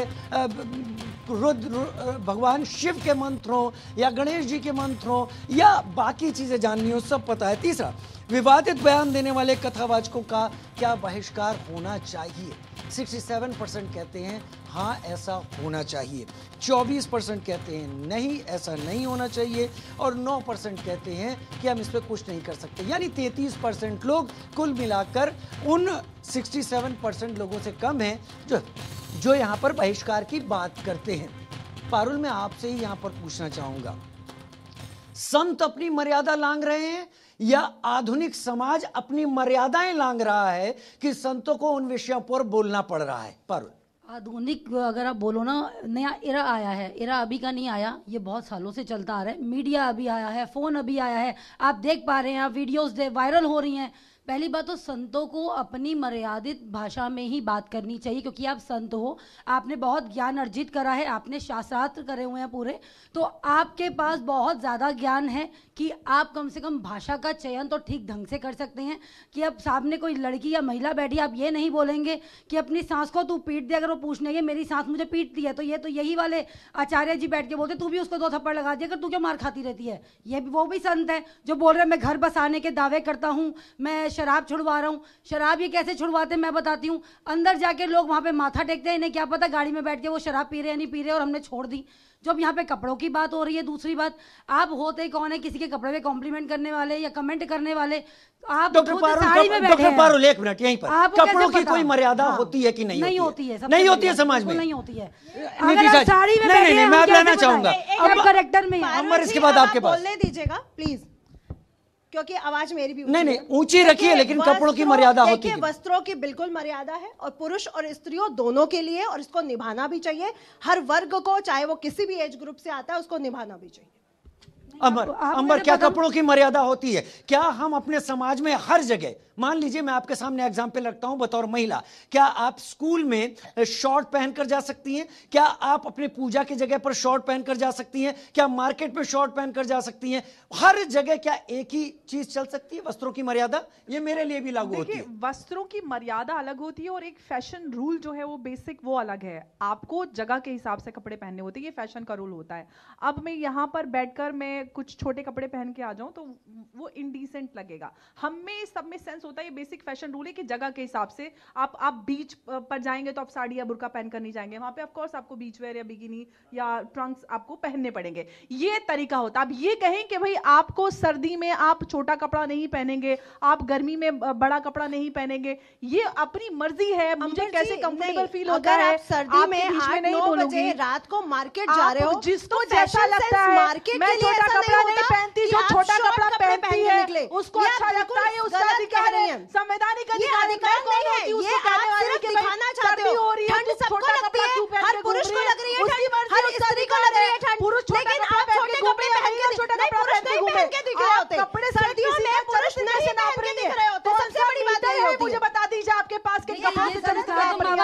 रुद्र, भगवान शिव के मंत्रों या गणेश जी के मंत्रों या बाकी चीजें जाननी हो, सब पता है। तीसरा, विवादित बयान देने वाले कथावाचकों का क्या बहिष्कार होना चाहिए? 67% कहते हैं हाँ ऐसा होना चाहिए, 24% कहते हैं नहीं ऐसा नहीं होना चाहिए, और 9% कहते हैं कि हम इस पर कुछ नहीं कर सकते। यानी 33% लोग कुल मिलाकर उन 67% लोगों से कम हैं जो यहाँ पर बहिष्कार की बात करते हैं। पारुल, मैं आपसे ही यहाँ पर पूछना चाहूंगा, संत अपनी मर्यादा लांघ रहे हैं या आधुनिक समाज अपनी मर्यादाएं लांघ रहा है कि संतों को उन विषयों पर बोलना पड़ रहा है? पारुल, आधुनिक अगर आप बोलो ना, नया एरा आया है। एरा अभी का नहीं आया, ये बहुत सालों से चलता आ रहा है। मीडिया अभी आया है, फोन अभी आया है, आप देख पा रहे हैं, आप वीडियोस वायरल हो रही हैं। पहली बात तो संतों को अपनी मर्यादित भाषा में ही बात करनी चाहिए, क्योंकि आप संत हो, आपने बहुत ज्ञान अर्जित करा है, आपने शास्त्रार्थ करे हुए हैं पूरे, तो आपके पास बहुत ज़्यादा ज्ञान है कि आप कम से कम भाषा का चयन तो ठीक ढंग से कर सकते हैं। कि अब सामने कोई लड़की या महिला बैठी, आप ये नहीं बोलेंगे कि अपनी सांस को तू पीट दे। अगर वो पूछने के मेरी सांस मुझे पीटती है, तो ये यही वाले आचार्य जी बैठ के बोलते तू भी उसको 2 थप्पड़ लगा दिया, अगर तू क्यों मार खाती रहती है। ये भी वो भी संत है जो बोल रहे हैं मैं घर बसाने के दावे करता हूँ, मैं शराब छुड़वा रहा हूँ। शराब ये कैसे छुड़वाते मैं बताती हूँ। अंदर जाके लोग वहाँ पे माथा टेकते हैं, इन्हें क्या पता गाड़ी में बैठ के वो शराब पी रहे हैं नहीं पी रहे, और हमने छोड़ दी। जब यहाँ पे कपड़ों की बात हो रही है, दूसरी बात, आप होते कौन है किसी के कपड़े पे कॉम्प्लीमेंट करने वाले या कमेंट करने वाले? आप डॉक्टर पारुल एक मिनट यहीं पर, कपड़ों की कोई मर्यादा होती है कि नहीं? नहीं होती है, नहीं होती है समाज में, नहीं होती है। साड़ी में नहीं, मैं लेना चाहूंगा करेक्टर में। अमर, इसके बाद आपके पास बोलने दीजिएगा प्लीज, क्योंकि आवाज मेरी भी नहीं ऊंची रखिए, लेकिन कपड़ों की मर्यादा होती है। वस्त्रों की बिल्कुल मर्यादा है, और पुरुष और स्त्रियों दोनों के लिए, और इसको निभाना भी चाहिए। हर वर्ग को, चाहे वो किसी भी एज ग्रुप से आता है, उसको निभाना भी चाहिए। अमर, क्या कपड़ों की मर्यादा होती है? क्या हम अपने समाज में हर जगह, मान लीजिए मैं आपके सामने एग्जाम्पल रखता हूं बतौर महिला, क्या आप स्कूल में शॉर्ट पहनकर जा सकती हैं? क्या आप अपने पूजा की जगह पर शॉर्ट पहनकर जा सकती हैं? क्या मार्केट में शॉर्ट पहनकर जा सकती हैं? हर जगह क्या एक ही चीज चल सकती है? वस्त्रों की मर्यादा ये मेरे लिए भी लागू होती है। वस्त्रों की मर्यादा अलग होती है, और एक फैशन रूल जो है वो बेसिक वो अलग है। आपको जगह के हिसाब से कपड़े पहनने होते हैं, ये फैशन का रूल होता है। अब मैं यहाँ पर बैठकर मैं कुछ छोटे कपड़े पहन के आ जाऊं तो वो इनडिसेंट लगेगा। हम में सब में सेंस होता है, ये बेसिक फैशन रूल है कि जगह के हिसाब से आप बीच पर जाएंगे तो आप साड़ी या बुर्का पहनकर नहीं जाएंगे, वहां पे ऑफ कोर्स आपको बीच वेयर या बिकिनी या ट्रंक्स आपको पहनने पड़ेंगे। ये तरीका होता है। अब ये कहें कि भाई आपको सर्दी में आप छोटा कपड़ा नहीं पहनेंगे, आप गर्मी में बड़ा कपड़ा नहीं पहनेंगे, ये अपनी मर्जी है, मुझे कैसे कंफर्टेबल फील होता है। सर्दी में 8-9 बजे रात को मार्केट जा रहे हो, जिसको जैसा लगता है, मैं छोटा कपड़ा नहीं पहनती, जो छोटा कपड़ा पहनती है उसको अच्छा लगता है, उसका अधिकार है, संवैधानिक अधिकार है। ये आप सिर्फ दिखाना चाहते हो, ठंड सबको लगती है, हर पुरुष को लग रही है ठंड, हर स्त्री को लग रही है ठंड, लेकिन आप छोटे कपड़े पहन के छोटा कपड़ा पहन के दिख रहे होते, सर्दियों में पुरुष नहीं पहन के दिख रहे होते। सबसे बड़ी बात है, मुझे बता दीजिए आपके पास के कपड़े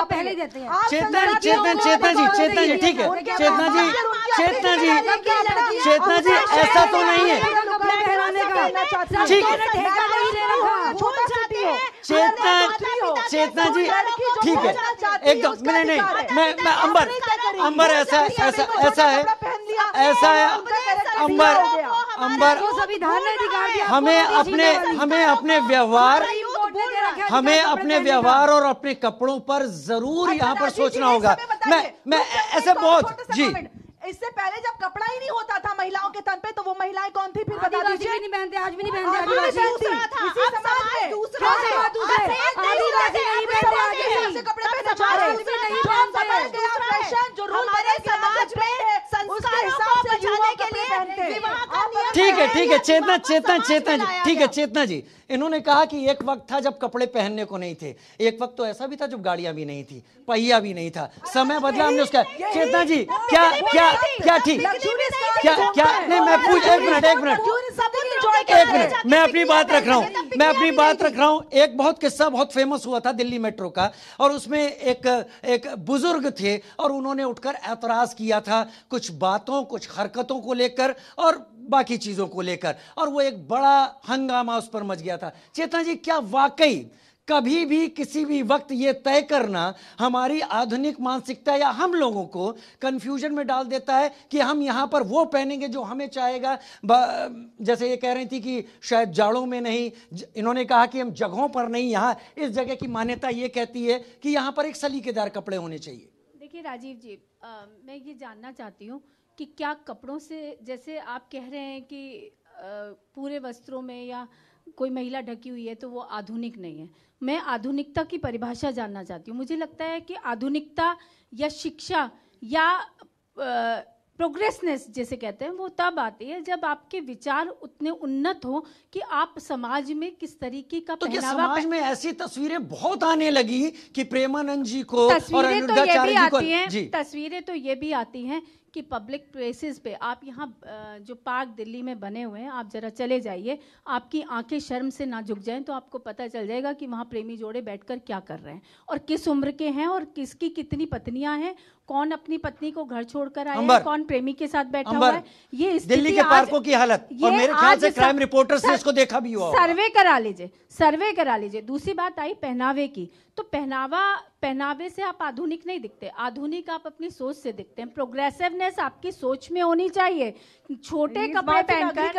पहले देते हैं। चेतना जी ठीक है, चेतना जी ऐसा तो नहीं है, ठीक है चेतना जी ठीक है एकदम। नहीं मैं अंबर ऐसा है हमें अपने व्यवहार और अपने कपड़ों पर जरूर यहाँ पर सोचना होगा। मैं ऐसे बहुत जी इससे पहले जब कपड़ा ही नहीं होता था महिलाओं के तन पे, तो वो महिलाएं कौन थी फिर बता दीजिए? नहीं पहनते, आज भी नहीं पहनते आदिवासी। दूसरा था, दूसरा अब समाज दूसरा है। आदिवासी नहीं पहनते, आदिवासी कपड़े पहने जा रहे हैं, फैशन जो रूल हमारे समाज में संस्कारों को बचाने के लिए विवाह का नियम ठीक है, ठीक है, चेतना है, चेतना समाज चेतना में जी, लाया ठीक है गया। चेतना जी, इन्होंने कहा कि एक वक्त था जब कपड़े पहनने को नहीं थे, एक वक्त तो ऐसा भी था जब गाड़ियां भी नहीं थी, पहिया भी नहीं था, समय बदला हमने उसका। चेतना जी क्या क्या क्या ठीक क्या क्या नहीं, मैं पूछ एक मिनट मैं अपनी बात रख रहा हूं। एक बहुत किस्सा बहुत फेमस हुआ था दिल्ली मेट्रो का, और उसमें एक बुजुर्ग थे और उन्होंने उठकर ऐतराज किया था कुछ बातों कुछ हरकतों को लेकर और बाकी चीजों को लेकर, और वो एक बड़ा हंगामा उस पर मच गया था। चेतना जी क्या वाकई कभी भी किसी भी वक्त ये तय करना हमारी आधुनिक मानसिकता या हम लोगों को कंफ्यूजन में डाल देता है कि हम यहां पर वो पहनेंगे जो हमें चाहेगा? जैसे ये कह रही थी कि शायद जाड़ों में नहीं, इन्होंने कहा कि हम जगहों पर नहीं, यहां इस जगह की मान्यता ये कहती है कि यहां पर एक सलीकेदार कपड़े होने चाहिए। देखिए राजीव जी, मैं ये जानना चाहती हूँ कि क्या कपड़ों से, जैसे आप कह रहे हैं कि पूरे वस्त्रों में या कोई महिला ढकी हुई है तो वो आधुनिक नहीं है, मैं आधुनिकता की परिभाषा जानना चाहती हूँ। मुझे लगता है कि आधुनिकता या शिक्षा या प्रोग्रेसनेस जैसे कहते हैं वो तब आती है जब आपके विचार उतने उन्नत हो कि आप समाज में किस तरीके का तो क्या पहनावा समाज में ऐसी तस्वीरें बहुत आने लगी कि प्रेमानंद जी को और तस्वीरें तो ये भी अनुरागाचार्य जी आती हैं, जी तस्वीरें तो ये भी आती हैं कि पब्लिक प्लेसेस पे आप यहाँ जो पार्क दिल्ली में बने हुए हैं, आप जरा चले जाइए, आपकी आंखें शर्म से ना झुक जाएं तो आपको पता चल जाएगा कि वहाँ प्रेमी जोड़े बैठकर क्या कर रहे हैं और किस उम्र के हैं और किसकी कितनी पत्नियां हैं, कौन अपनी पत्नी को घर छोड़कर आया है, कौन प्रेमी के साथ बैठा हुआ है। ये दिल्ली के पार्कों की हालत, और मेरे ख्याल से क्राइम रिपोर्टर्स ने इसको देखा भी हुआ। सर्वे करा लीजिए। दूसरी बात आई पहनावे की, तो पहनावे से आप आधुनिक नहीं दिखते, आधुनिक आप अपनी सोच से दिखते हैं। प्रोग्रेसिवनेस आपकी सोच में होनी चाहिए। छोटे कपड़े पहनकर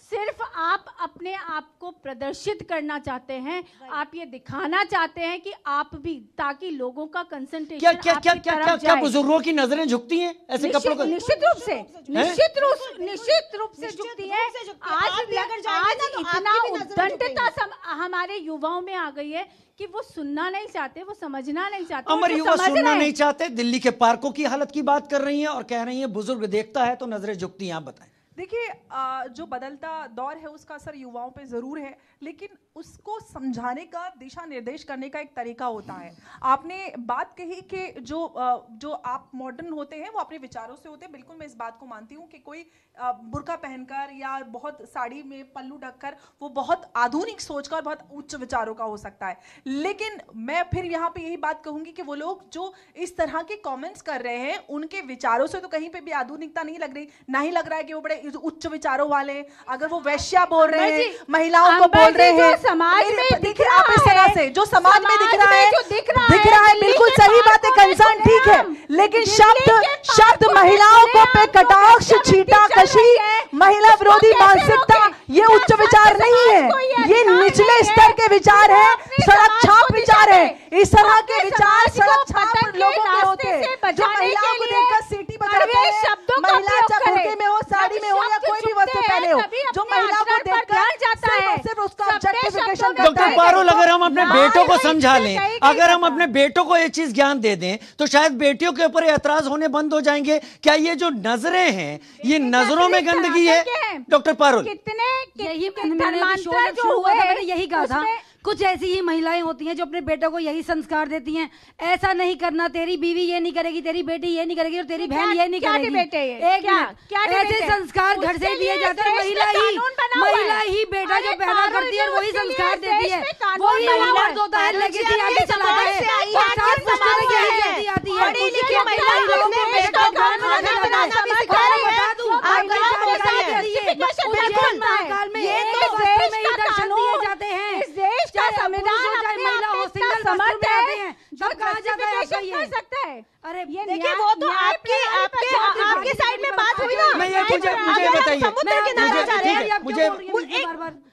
सिर्फ आप अपने आप को प्रदर्शित करना चाहते हैं, आप ये दिखाना चाहते हैं कि आप भी, ताकि लोगों का कंसंट्रेशन क्या बुजुर्गों की नजरें झुकती हैं ऐसे कपड़ों को? निश्चित रूप से झुकती है। आज इतना उद्दंडता हमारे युवाओं में आ गई है कि वो सुनना नहीं चाहते, वो समझना नहीं चाहते। अमर युवा सुनना नहीं चाहते। दिल्ली के पार्कों की हालत की बात कर रही हैं और कह रही हैं बुजुर्ग देखता है तो नजरें झुकती हैं। आप बताएं। देखिए, जो बदलता दौर है उसका असर युवाओं पे ज़रूर है, लेकिन उसको समझाने का, दिशा निर्देश करने का एक तरीका होता है। आपने बात कही कि जो आप मॉडर्न होते हैं वो अपने विचारों से होते हैं, बिल्कुल मैं इस बात को मानती हूँ कि कोई बुर्का पहनकर या बहुत साड़ी में पल्लू ढककर वो बहुत आधुनिक सोच का और बहुत उच्च विचारों का हो सकता है। लेकिन मैं फिर यहाँ पे यही बात कहूँगी कि वो लोग जो इस तरह के कॉमेंट्स कर रहे हैं उनके विचारों से तो कहीं पे भी आधुनिकता नहीं लग रही, ना ही लग रहा है कि वो बड़े उच्च विचारों वाले। अगर वो वैश्या बोल रहे हैं, महिलाओं को बोल रहे हैं, समाज में दिख रहा है, इस तरह से जो समाज में दिख रहा है बिल्कुल सही बात है, कंसर्न ठीक है, लेकिन शब्द महिलाओं को पे कटाक्ष, छीटाकशी, महिला विरोधी मानसिकता, ये उच्च विचार नहीं है, ये निचले स्तर के विचार है, सड़क छाप विचार है। इस तरह के विचार सड़क छाप लोगों के होते हैं जो महिलाओं को देखकर सीटी बजाते हैं, महिला चाहे बुर्के में हो, साड़ी में हो या कोई भी वस्त्र पहने हो, जो महिलाओं को देखकर सिर्फ उसका ऑब्जेक्टिफिकेशन करता है। डॉक्टर पारुल, अगर हम अपने बेटों को समझा लें, अगर हम अपने बेटों को ये चीज ज्ञान दे दें तो शायद बेटियों के ऊपर एतराज होने बंद हो जाएंगे। क्या ये जो नजरें हैं, ये नजरों में गंदगी है? डॉक्टर पारुल, यही कहा था, कुछ ऐसी ही महिलाएं होती हैं जो अपने बेटों को यही संस्कार देती हैं, ऐसा नहीं करना, तेरी बीवी ये नहीं करेगी, तेरी बेटी ये नहीं करेगी और तेरी बहन ये नहीं करेगी। ऐसे संस्कार घर से दिए जाते हैं। महिला ही बेटा जो पैदा करती है वही संस्कार देती है, वही मर्द होता है, लेकिन आगे चलाता है। अरे देखिए, वो तो आपके साइड में बात हुई ना।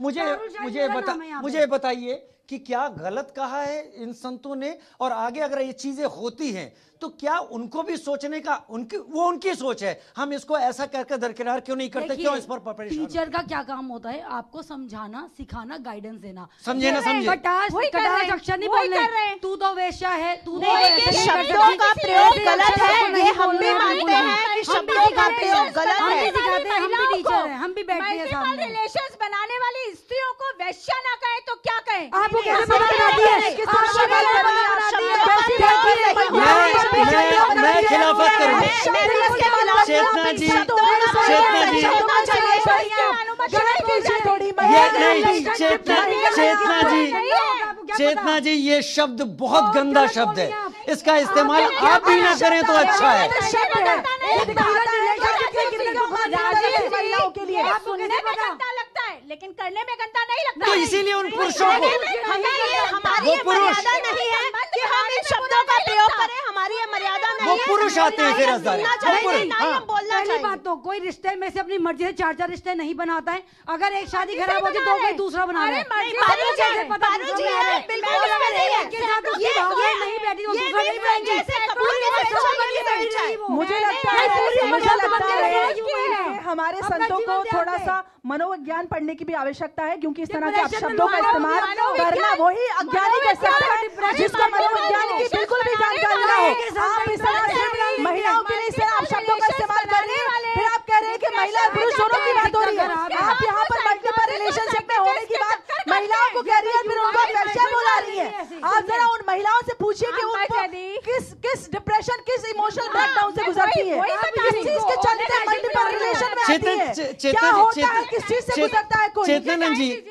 मुझे बताइए कि क्या गलत कहा है इन संतों ने, और आगे अगर ये चीजें होती हैं तो क्या उनको भी सोचने का उनकी सोच है, हम इसको ऐसा करके दरकिनार क्यों नहीं करते, क्यों इस पर परेशान? टीचर का क्या काम होता है? आपको समझाना, सिखाना, गाइडेंस देना। समझे ना समझे? कटाश अक्षर नहीं बोलने, तू तो वेश्या है, तू तो शब्दों का प्रयोग गलत है, ये हम भी मानते हैं कि शब्दों का प्रयोग गलत है। हम भी टीचर हैं, हम भी बैठे हैं सामने। रिलेशंस बनाने वाली स्त्रियों को वेश्या ना कहे तो क्या कहें? आपको कैसे पता बनाती है? मैं खिलाफत करूंगा। चेतना जी, चेतना जी, ये शब्द बहुत गंदा शब्द है, इसका इस्तेमाल आप भी ना करें तो अच्छा है। लेकिन करने में गंदा नहीं लगता। तो इसीलिए उन पुरुषों को, हमारी मर्यादा नहीं है कि हम इन शब्दों का प्रयोग करें, हमारी ये मर्यादा नहीं है। वो पुरुष आते हैं फिर पहली बात तो कोई रिश्ते में से अपनी मर्जी से 4-4 रिश्ते नहीं बनाता है। अगर एक शादी खराब होती तो कोई दूसरा बना रहा है। मुझे लगता है हमारे संतों को थोड़ा सा मनोविज्ञान पढ़ने की भी आवश्यकता है, क्योंकि इस तरह के शब्दों का इस्तेमाल करना वही अज्ञानी कर सकता है जिसको मनोविज्ञान की बिल्कुल भी जानकारी ना हो। आप इस तरह से महिलाओं के लिए इस तरह आप शब्दों का इस्तेमाल कर रहे हैं, फिर आप कह रहे हैं कि महिला पुरुष दोनों की बात हो रही है। आप यहाँ पर मल्टीपल रिलेशनशिप में होने की बात महिलाओं को कह रही है, फिर उनको वेश्या बुला रही है। आप जरा उन महिलाओं से पूछिए कि उनको किस डिप्रेशन, किस इमोशनल ब्रेकडाउन से गुजरती है, किस चीज के चलते मल्टीपल रिलेशन में आती है, क्या होता है, किस चीज से गुजरता है कोई।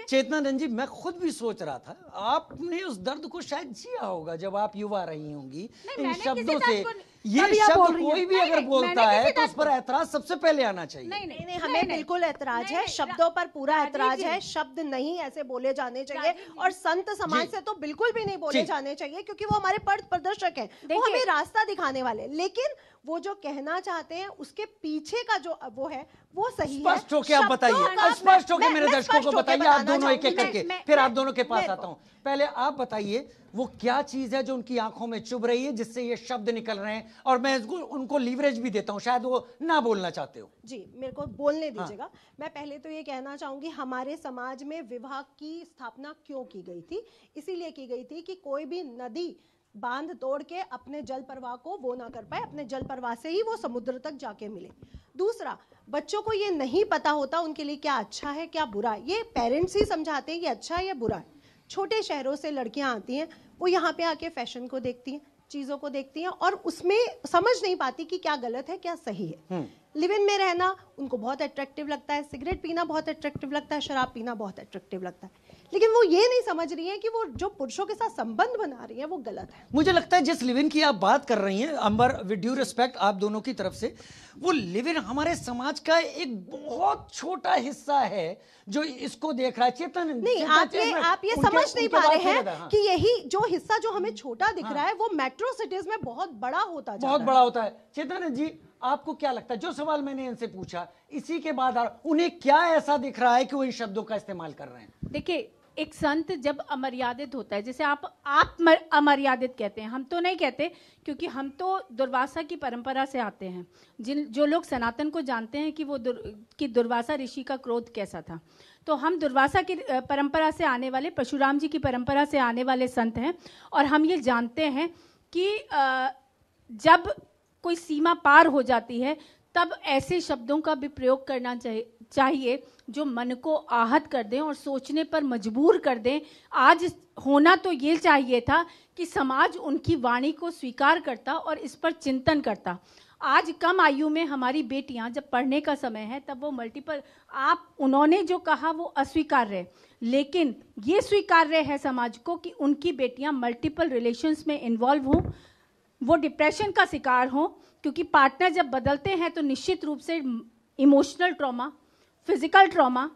चेतनानंद जी, मैं खुद भी सोच रहा था, आपने उस दर्द को शायद जिया होगा जब आप युवा रही होंगी। इन शब्दों से ये शब्द कोई भी अगर बोलता है तो उस पर ऐतराज सबसे पहले आना चाहिए। नहीं, हमें बिल्कुल ऐतराज है, शब्दों पर पूरा ऐतराज है। शब्द नहीं ऐसे बोले जाने चाहिए, और संत समाज से तो बिल्कुल भी नहीं बोले जाने चाहिए, क्योंकि वो हमारे पथ प्रदर्शक हैं, वो हमें रास्ता दिखाने वाले। लेकिन वो जो कहना चाहते हैं उसके पीछे का जो वो है वो सही है। स्पष्ट होके आप बताइए, स्पष्ट होके मेरे दर्शकों को बताइए, आप दोनों एक एक करके, फिर आप दोनों के पास आता हूं। पहले आप बताइए वो क्या चीज है जो उनकी आंखों में चुभ रही है, जिससे ये शब्द निकल रहे हैं, और मैं उनको लीवरेज भी देता हूं, शायद वो ना बोलना चाहते हो। जी, मेरे को बोलने दीजिएगा। मैं पहले तो ये कहना चाहूंगी, हमारे समाज में विवाह की स्थापना क्यों की गई थी? इसीलिए की गई थी कि कोई भी नदी बांध तोड़ के अपने जल प्रवाह को वो ना कर पाए, अपने जल प्रवाह से ही वो समुद्र तक जाके मिले। दूसरा, बच्चों को ये नहीं पता होता उनके लिए क्या अच्छा है क्या बुरा है, ये पेरेंट्स ही समझाते हैं कि अच्छा है या बुरा है। छोटे शहरों से लड़कियां आती हैं, वो यहाँ पे आके फैशन को देखती हैं, चीज़ों को देखती हैं, और उसमें समझ नहीं पाती कि क्या गलत है क्या सही है। लिव इन में रहना उनको बहुत अट्रैक्टिव लगता है, सिगरेट पीना बहुत अट्रैक्टिव लगता है, शराब पीना बहुत अट्रैक्टिव लगता है, लेकिन वो ये नहीं समझ रही है कि वो जो पुरुषों के साथ संबंध बना रही है वो गलत है। मुझे लगता है जिस लिव इन की आप बात कर रही हैं अंबर, विद ड्यू रिस्पेक्ट आप दोनों की तरफ से, वो लिव इन हमारे समाज का एक बहुत छोटा हिस्सा है जो इसको देख रहा है। चेतन नहीं, आप ये समझ नहीं पा रहे हैं कि यही जो हिस्सा जो हमें छोटा दिख रहा है वो मेट्रो सिटीज में बहुत बड़ा होता जा रहा है, बहुत बड़ा होता है। चेतन जी, आपको क्या लगता है, जो सवाल मैंने इनसे पूछा इसी के बाद उन्हें क्या ऐसा दिख रहा है कि वो इन शब्दों का इस्तेमाल कर रहे हैं? देखिए, एक संत जब अमर्यादित होता है, जैसे आप अमर्यादित कहते हैं, हम तो नहीं कहते, क्योंकि हम तो दुर्वासा की परंपरा से आते हैं। जो लोग सनातन को जानते हैं कि वो दुर्वासा ऋषि का क्रोध कैसा था, तो हम दुर्वासा की परंपरा से आने वाले, परशुराम जी की परंपरा से आने वाले संत हैं, और हम ये जानते हैं कि जब कोई सीमा पार हो जाती है तब ऐसे शब्दों का भी प्रयोग करना चाहिए जो मन को आहत कर दें और सोचने पर मजबूर कर दें। आज होना तो ये चाहिए था कि समाज उनकी वाणी को स्वीकार करता और इस पर चिंतन करता। आज कम आयु में हमारी बेटियां, जब पढ़ने का समय है तब वो मल्टीपल, उन्होंने जो कहा वो अस्वीकार्य है, लेकिन ये स्वीकार्य है समाज को कि उनकी बेटियां मल्टीपल रिलेशंस में इन्वॉल्व हों, वो डिप्रेशन का शिकार हों, क्योंकि पार्टनर जब बदलते हैं तो निश्चित रूप से इमोशनल ट्रॉमा, फिजिकल ट्रॉमा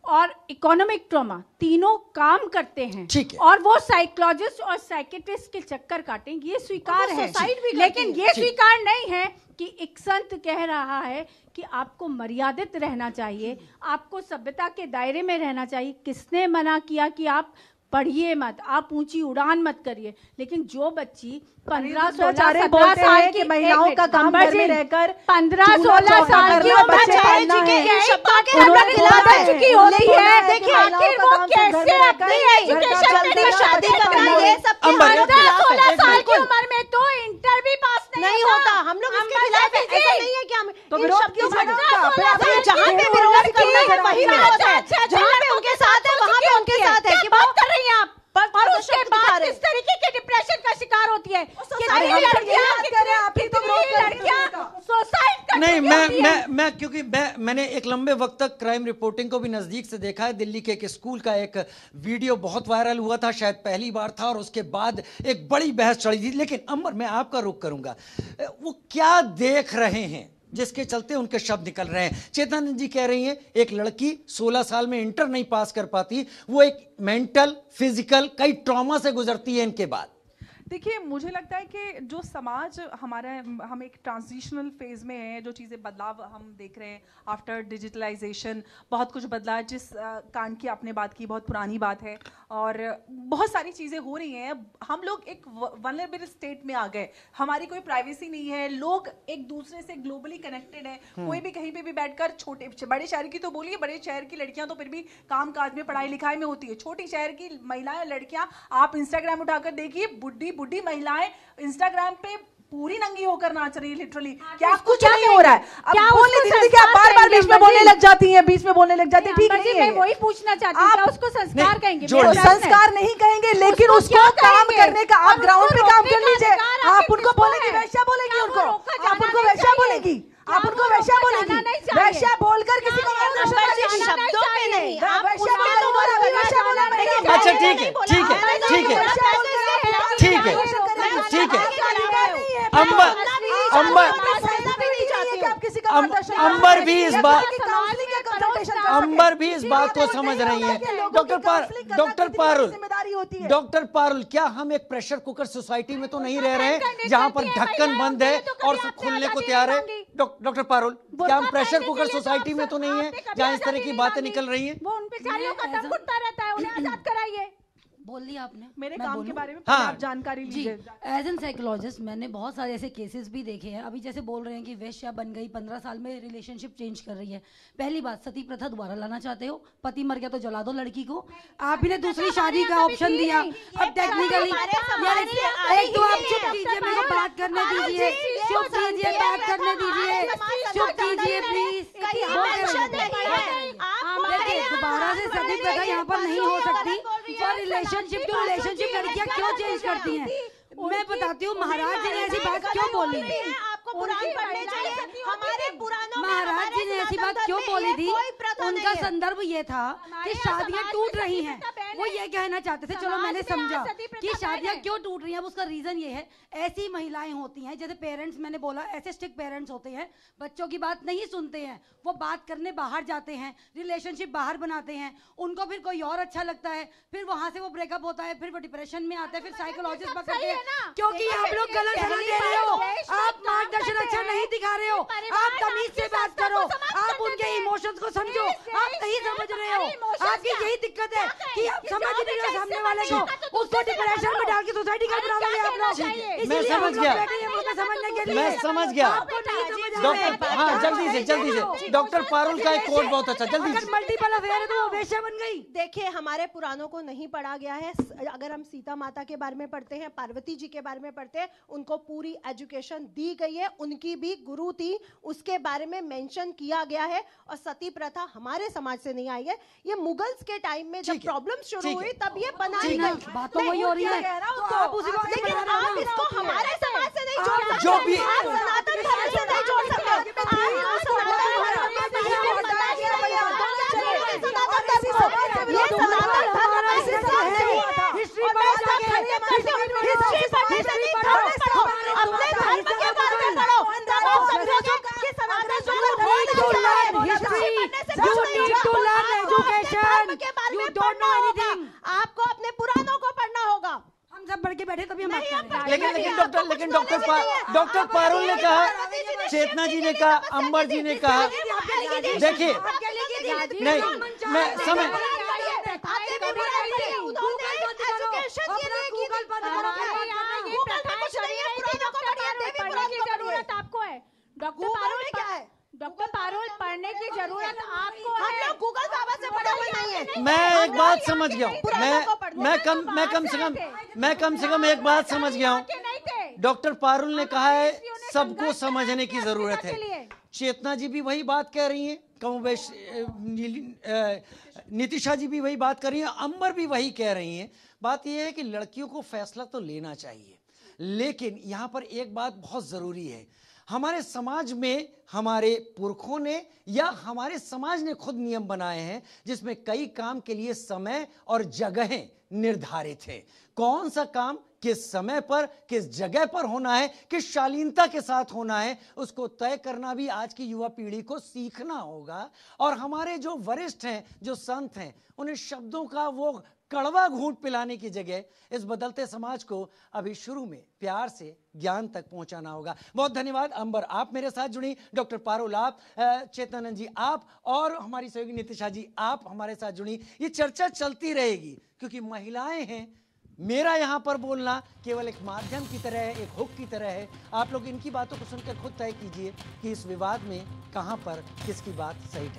और इकोनॉमिक ट्रॉमा तीनों काम करते हैं, और वो साइकोलॉजिस्ट और साइकेट्रिस्ट के चक्कर काटें, ये स्वीकार है। लेकिन ये स्वीकार नहीं है कि एक संत कह रहा है कि आपको मर्यादित रहना चाहिए, आपको सभ्यता के दायरे में रहना चाहिए। किसने मना किया कि आप पढ़िए मत, आप ऊंची उड़ान मत करिए, लेकिन जो बच्ची 15-16 बेचारे 17 बोलते साल हैं की कि महिलाओं का काम घर में रहकर 15-16 साल की उम्र चुकी होती है। देखिए आखिर वो कैसे अपनी एजुकेशन में शादी करना है। 15-16 साल की उम्र में तो इंटर भी पास नहीं होता। हम लोग इसके खिलाफ हैं, ऐसा नहीं है कि हम तो विरोध क्यों जहाँ पे विरोध करना है वही विरोध है, जहाँ पे उनके साथ है वहाँ पे उनके साथ है। क्या बात कर रही हैं आप? और उसके बाद किस तरीके के डिप्रेशन का शिकार होती है, नहीं मैं क्योंकि मैंने एक लंबे वक्त तक क्राइम रिपोर्टिंग को भी नजदीक से देखा है। दिल्ली के एक स्कूल का एक वीडियो बहुत वायरल हुआ था, शायद पहली बार था, और उसके बाद एक बड़ी बहस चली थी। लेकिन अंबर, मैं आपका रुख करूंगा, वो क्या देख रहे हैं जिसके चलते उनके शब्द निकल रहे हैं? चेतनानंद जी कह रही हैं एक लड़की 16 साल में इंटर नहीं पास कर पाती, वो एक मेंटल फिजिकल कई ट्रॉमा से गुजरती है इनके बाद। देखिए, मुझे लगता है कि जो समाज हमारा, हम एक ट्रांजिशनल फेज में हैं, जो चीज़ें बदलाव हम देख रहे हैं आफ्टर डिजिटलाइजेशन, बहुत कुछ बदला है। जिस कांड की आपने बात की बहुत पुरानी बात है और बहुत सारी चीज़ें हो रही हैं। हम लोग एक वल्नरेबल स्टेट में आ गए, हमारी कोई प्राइवेसी नहीं है, लोग एक दूसरे से ग्लोबली कनेक्टेड है। कोई भी कहीं पे भी बैठकर, छोटे बड़े शहर की तो बोलिए, बड़े शहर की लड़कियां तो फिर भी काम काज में पढ़ाई लिखाई में होती है, छोटी शहर की महिलाएं लड़कियां आप इंस्टाग्राम उठाकर देखिए, बुढ़ी महिलाएं इंस्टाग्राम पे पूरी नंगी होकर नाच रही है लिटरली। क्या कुछ नहीं हो रहा है। अब बोलने दीजिए कि आप बार-बार बीच में बोलने लग जाती हैं, बीच में बोलने लग जाती हैं, ठीक नहीं है। मैं वही पूछना चाहती हूं, उसको संस्कार कहेंगे? संस्कार नहीं कहेंगे, लेकिन उसको काम करने का, आप ग्राउंड पे काम कर लीजिए। आप उनको बोलेंगी वैश्या बोलेंगी, उनको आप उनको वैश्या बोलेंगी, आप उनको वैश्या बोलेंगी। वैश्या बोलकर किसी को शब्दों पे नहीं, अच्छा ठीक है, ठीक है, ठीक है, ठीक है, ठीक है। अंबर भी इस बात को समझ रही है। डॉक्टर पारुल, क्या हम एक प्रेशर कुकर सोसाइटी में तो नहीं रह रहे हैं जहां पर ढक्कन बंद है और सब खुलने को तैयार है? डॉक्टर पारुल, क्या हम प्रेशर कुकर सोसाइटी में तो नहीं है जहां इस तरह की बातें निकल रही हैं? वो उन बेचारियों का दम घुटता रहता है, उन्हें आजाद कराइए। बोल दिया आपने, मेरे काम के बारे में हाँ, जानकारी लीजिए। एज एन साइकोलॉजिस्ट मैंने बहुत सारे ऐसे केसेस भी देखे हैं। अभी जैसे बोल रहे हैं कि वेश्या बन गई, 15 साल में रिलेशनशिप चेंज कर रही है। पहली बात, सती प्रथा दोबारा लाना चाहते हो? पति मर गया तो जला दो लड़की को। आप ने दूसरी शादी का ऑप्शन दिया। अब टेक्निकली एक तो आप चुप कीजिए, मेरे को बात करने दीजिए, चुप कीजिए, बात करने दीजिए, चुप कीजिए प्लीज। देखिए, दोबारा से सती प्रथा यहाँ पर नहीं हो सकती। और रिलेशनशिप लड़कियां क्यों चेंज करती हैं? मैं बताती हूँ, महाराज जी ने ऐसी बात क्यों बोली? आपको पुराण पढ़ने चाहिए। हमारे पुराणों में महाराज जी ने ऐसी बात क्यों बोली थी? उनका संदर्भ ये था कि शादियां टूट रही हैं। वो ये कहना चाहते थे, चलो मैंने समझा कि शादियां क्यों टूट रही हैं। उसका रीजन ये है, ऐसी महिलाएं होती हैं, जैसे पेरेंट्स, मैंने बोला ऐसे स्ट्रिक्ट पेरेंट्स होते हैं, बच्चों की बात नहीं सुनते हैं, वो बात करने बाहर जाते हैं, रिलेशनशिप बाहर बनाते हैं, उनको फिर कोई और अच्छा लगता है, फिर वहां से वो ब्रेकअप होता है, फिर वो डिप्रेशन में आता है, फिर साइकोलॉजिस्ट पकड़ते हैं। क्योंकि आप लोग गलत सलाह दे रहे हो, आप मार्गदर्शन अच्छा नहीं दिखा रहे हो, आप तमीज से बात करो, आप उनके इमोशंस को समझो, आप नहीं समझ रहे हो। आपकी यही दिक्कत है कि आप समझ नहीं रहे सामने वाले को, उसको डिप्रेशन में डाल के सोसाइटी का बना लोगे आप लोग। मैं समझ गया, समझने के लिए मैं समझ गया। डॉक्टर, हाँ जल्दी से डॉक्टर पारुल का एक कोट बहुत अच्छा, जल्दी से। मल्टीपल अफेयर है तो वो वेश्या बन गई। देखिए, हमारे पुराणों को नहीं पढ़ा गया है। अगर हम सीता माता के बारे में पढ़ते हैं, पार्वती जी के बारे में पढ़ते हैं, उनको पूरी एजुकेशन दी गई है, उनकी भी गुरु थी, उसके बारे में मेंशन किया गया है। और सती प्रथा हमारे समाज से नहीं आई है, ये मुगल्स के टाइम में जब प्रॉब्लम शुरू हुई तब ये बनाई गई। बात तो वही हो रही है, तो आप उसी को लेकिन आप इसको हमारे समाज से नहीं जोड़ सकते, जो भी आप सनातन धर्म से नहीं जोड़ सकते। आपको अपने पुराणों को पढ़ना होगा। हम सब बढ़ के बैठे तभी हम बात कर रहे हैं। लेकिन डॉक्टर पारुल ने कहा, चेतना जी ने कहा, अंबर जी ने कहा, देखिए नहीं, मैं समझ बंद करो। गूगल में कुछ नहीं है, पुराणों को पढ़िए, देवी पुराण की को पढ़िए। जरूरत आपको है डॉक्टर गूगल पारुल में क्या है? डॉक्टर पारुल, पढ़ने की जरूरत आपको हम है। लोग गूगल बाबा से पढ़े हुए नहीं है। मैं एक बात समझ गया हूँ, मैं कम से कम एक बात समझ गया हूँ। डॉक्टर पारुल ने कहा है सबको समझने की जरूरत है। चेतना जी भी वही बात कह रही हैं, कमोबेश नितिशा जी भी वही बात कर रही हैं, अंबर भी वही कह रही हैं। बात यह है कि लड़कियों को फैसला तो लेना चाहिए, लेकिन यहाँ पर एक बात बहुत जरूरी है। हमारे समाज में हमारे पुरखों ने या हमारे समाज ने खुद नियम बनाए हैं जिसमें कई काम के लिए समय और जगहें निर्धारित है। कौन सा काम किस समय पर किस जगह पर होना है, किस शालीनता के साथ होना है, उसको तय करना भी आज की युवा पीढ़ी को सीखना होगा। और हमारे जो वरिष्ठ हैं, जो संत हैं, उन्हें शब्दों का वो कड़वा घूंट पिलाने की जगह इस बदलते समाज को अभी शुरू में प्यार से ज्ञान तक पहुंचाना होगा। बहुत धन्यवाद अंबर, आप मेरे साथ जुड़ी, डॉक्टर पारुल आप, चेतनानंद जी आप, और हमारी सहयोगी नितिशा जी आप हमारे साथ जुड़ी। ये चर्चा चलती रहेगी क्योंकि महिलाएं हैं। मेरा यहाँ पर बोलना केवल एक माध्यम की तरह है, एक हुक की तरह है। आप लोग इनकी बातों को सुनकर खुद तय कीजिए कि इस विवाद में कहाँ पर किसकी बात सही है।